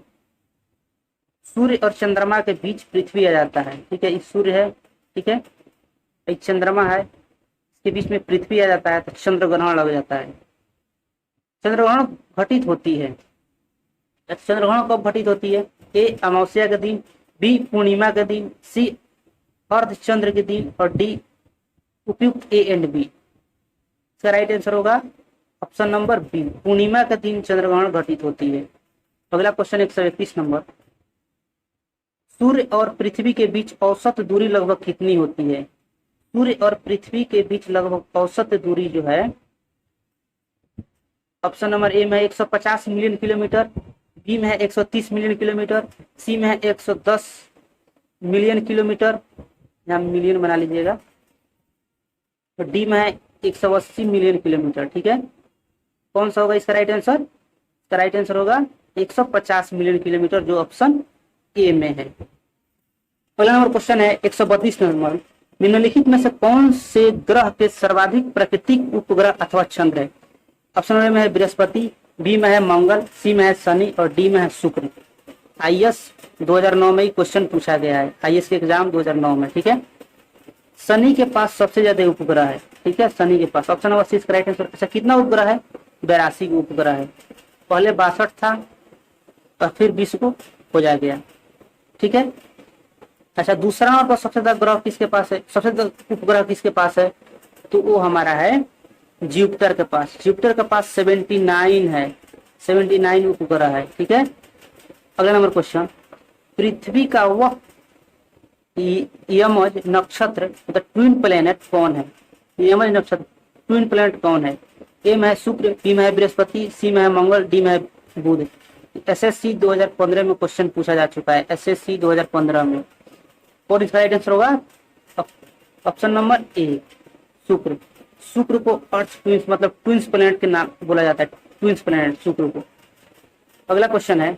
सूर्य और चंद्रमा के बीच पृथ्वी आ जाता है। ठीक है, इस सूर्य है, ठीक है, एक चंद्रमा है, इसके बीच में पृथ्वी आ जाता है तो चंद्र ग्रहण लग जाता है। चंद्र ग्रहण घटित होती है, चंद्र ग्रहण कब घटित होती है? ए अमावस्या के दिन, बी पूर्णिमा के दिन, सी अर्धचंद्र के दिन, और डी उपयुक्त ए एंड बी। इसका राइट आंसर होगा ऑप्शन नंबर बी, पूर्णिमा के दिन चंद्र ग्रहण घटित होती है। अगला क्वेश्चन 131 नंबर, सूर्य और पृथ्वी के बीच औसत दूरी लगभग कितनी होती है? सूर्य और पृथ्वी के बीच लगभग औसत दूरी जो है, ऑप्शन नंबर ए में 150 मिलियन किलोमीटर, बी में है 130 मिलियन किलोमीटर, सी में है 110 मिलियन किलोमीटर, यहाँ मिलियन बना लीजिएगा, तो डी में है 180 मिलियन किलोमीटर। ठीक है, कौन सा होगा इसका राइट आंसर? इसका राइट आंसर होगा 150 मिलियन किलोमीटर, जो ऑप्शन ए में है। अगला नंबर क्वेश्चन है 132 नंबर, निम्नलिखित में से कौन से ग्रह के सर्वाधिक प्राकृतिक उपग्रह अथवा चंद्र है? ऑप्शन में है बृहस्पति, बी में है मंगल, सी में है शनि, और डी में है शुक्र। आईएएस 2009 में ही क्वेश्चन पूछा गया है, आईएएस के एग्जाम 2009 में। ठीक है, शनि के पास सबसे ज्यादा उपग्रह है। ठीक है, शनि के पास, ऑप्शन नंबर सी इसका राइट आंसर। अच्छा, कितना उपग्रह है? 82 उपग्रह है, पहले 62 था और फिर 20 को हो जा गया। ठीक है, अच्छा, दूसरा नंबर पर सबसे ज्यादा ग्रह किसके पास है, सबसे ज्यादा उपग्रह किसके पास है? तो वो हमारा है जुपिटर के पास। जुपिटर के पास 79 है, 79 उपग्रह है। ठीक है, अगला नंबर क्वेश्चन, पृथ्वी का वह यमज नक्षत्र मतलब ट्विन प्लेनेट कौन है? यमज नक्षत्र ट्विन प्लेनेट कौन है? ए में है शुक्र, बी में है बृहस्पति, सी में है मंगल, डी में है बुध। एसएससी 2015 में क्वेश्चन पूछा जा चुका है, एसएससी 2015 में, और इसका राइट आंसर होगा ऑप्शन नंबर ए, शुक्र। शुक्र को अर्थ ट्विंस मतलब ट्विंस प्लैनेट के नाम बोला जाता है, ट्विंस प्लैनेट शुक्र को। अगला क्वेश्चन है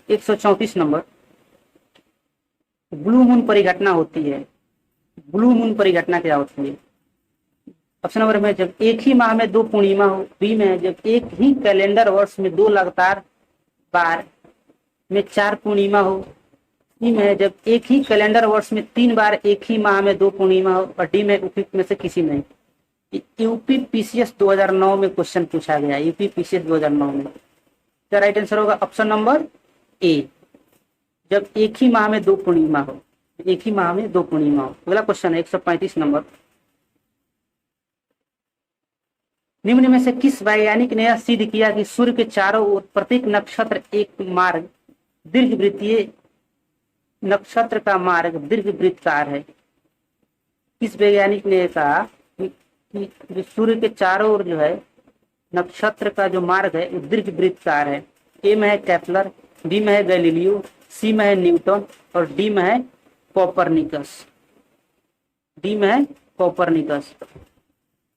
134 नंबर, ब्लू मून परिघटना होती है। ब्लू मून परिघटना क्या होती है? ऑप्शन नंबर में जब एक ही माह में 2 पूर्णिमा हो, बी में जब एक ही कैलेंडर वर्ष में 2 लगातार बार में 4 पूर्णिमा हो, सी में जब एक ही कैलेंडर वर्ष में 3 बार एक ही माह में 2 पूर्णिमा हो, और डी में उपयुक्त में से किसी नहीं। यूपी पीसीएस 2009 में क्वेश्चन पूछा गया, यूपी पीसीएस 2009 में। क्या राइट आंसर होगा ऑप्शन नंबर ए, जब एक ही माह में 2 पूर्णिमा हो, एक ही माह में 2 पूर्णिमा हो। अगला क्वेश्चन है 135 नंबर, निम्न में से किस वैज्ञानिक ने यह सिद्ध किया कि सूर्य के चारों ओर प्रत्येक नक्षत्र एक मार्ग दीर्घवृत्तीय नक्षत्र का मार्ग दीर्घवृत्ताकार है? किस वैज्ञानिक ने कहा कि जो सूर्य के चारों ओर जो है नक्षत्र का जो मार्ग है वो दीर्घवृत्ताकार है? ए में है केपलर, बी में है गैलीलियो, सी में है न्यूटन, और डी में है कोपरनिकस। डी में है कोपरनिकस।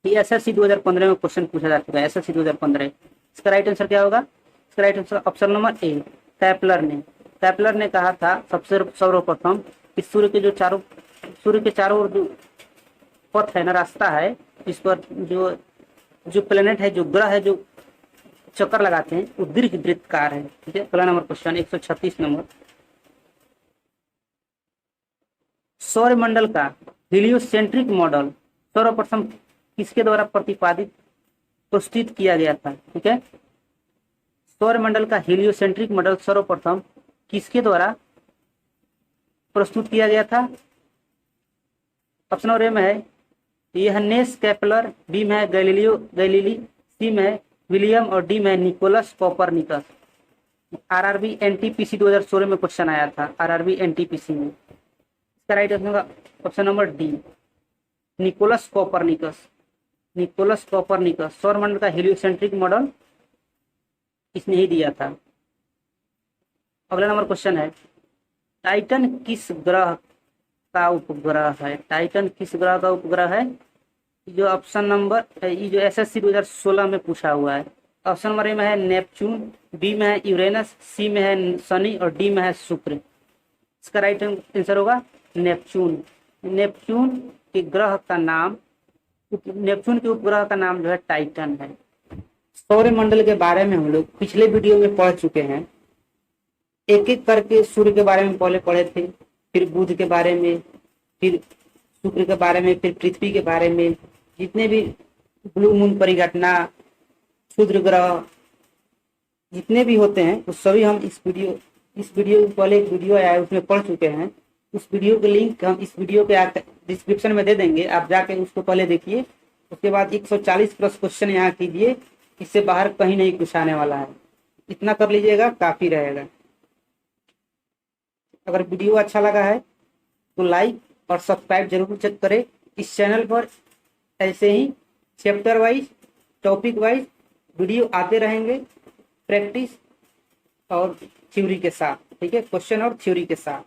ये एसएससी 2015 में क्वेश्चन पूछा जा चुका है, एसएससी 2015। इसका राइट आंसर क्या होगा? इसका राइट आंसर ऑप्शन नंबर ए, केपलर ने कहा था सबसे सर्वप्रथम कि सूर्य के चारों ओर जो पथ है ना, रास्ता है, इस पर जो प्लेनेट है, जो ग्रह है, जो चक्कर लगाते हैं, वो दीर्घवृत्ताकार है। ठीक है, अगला नंबर क्वेश्चन 136 नंबर, सौरमंडल का हीलियोसेंट्रिक मॉडल सर्वप्रथम किसके द्वारा प्रस्तुत किया गया था? ठीक है, सौरमंडल का हीलियोसेंट्रिक मॉडल सर्वप्रथम किसके द्वारा प्रस्तुत किया गया था? ऑप्शन नंबर ए में है योहानेस केपलर, बी में है गैलीली, सी में है विलियम, और डी में निकोलस कोपरनिकस। आरआरबी एनटीपीसी 2016 में क्वेश्चन आया था, आरआरबी एनटीपीसी में। इसका राइट आंसर होगा option number D, Nicolaus Copernicus. सौरमंडल का हीलियोसेंट्रिक मॉडल इसने ही दिया था। अगला नंबर क्वेश्चन है, टाइटन किस ग्रह का उपग्रह है? टाइटन किस ग्रह का उपग्रह है? जो ऑप्शन नंबर ये जो एसएससी 2016 में पूछा हुआ है। ऑप्शन नंबर ए में है नेपच्यून, बी में है यूरेनस, सी में है शनि और डी में है शुक्र। इसका राइट आंसर होगा नेपच्यून। नेपच्यून के ग्रह का नाम, नेपच्यून के उपग्रह का नाम जो है टाइटन है। सौरमंडल के बारे में हम लोग पिछले वीडियो में पढ़ चुके हैं। एक एक करके सूर्य के बारे में पहले पढ़े थे, फिर बुध के बारे में, फिर शुक्र के बारे में, फिर पृथ्वी के बारे में। जितने भी ब्लू मून परिघटना, क्षुद्र ग्रह जितने भी होते हैं वो सभी हम इस वीडियो पहले एक वीडियो आया है उसमें पढ़ चुके हैं। उस वीडियो के लिंक हम इस वीडियो के डिस्क्रिप्शन में दे देंगे, आप जाके उसको पहले देखिए। उसके बाद 140 प्लस क्वेश्चन यहाँ कीजिए, इससे बाहर कहीं नहीं कुछ आने वाला है। इतना कर लीजिएगा, काफी रहेगा। अगर वीडियो अच्छा लगा है तो लाइक और सब्सक्राइब जरूर चेक करें। इस चैनल पर ऐसे ही chapter wise, topic wise video आते रहेंगे, प्रैक्टिस और थ्योरी के साथ। ठीक है, क्वेश्चन और थ्योरी के साथ।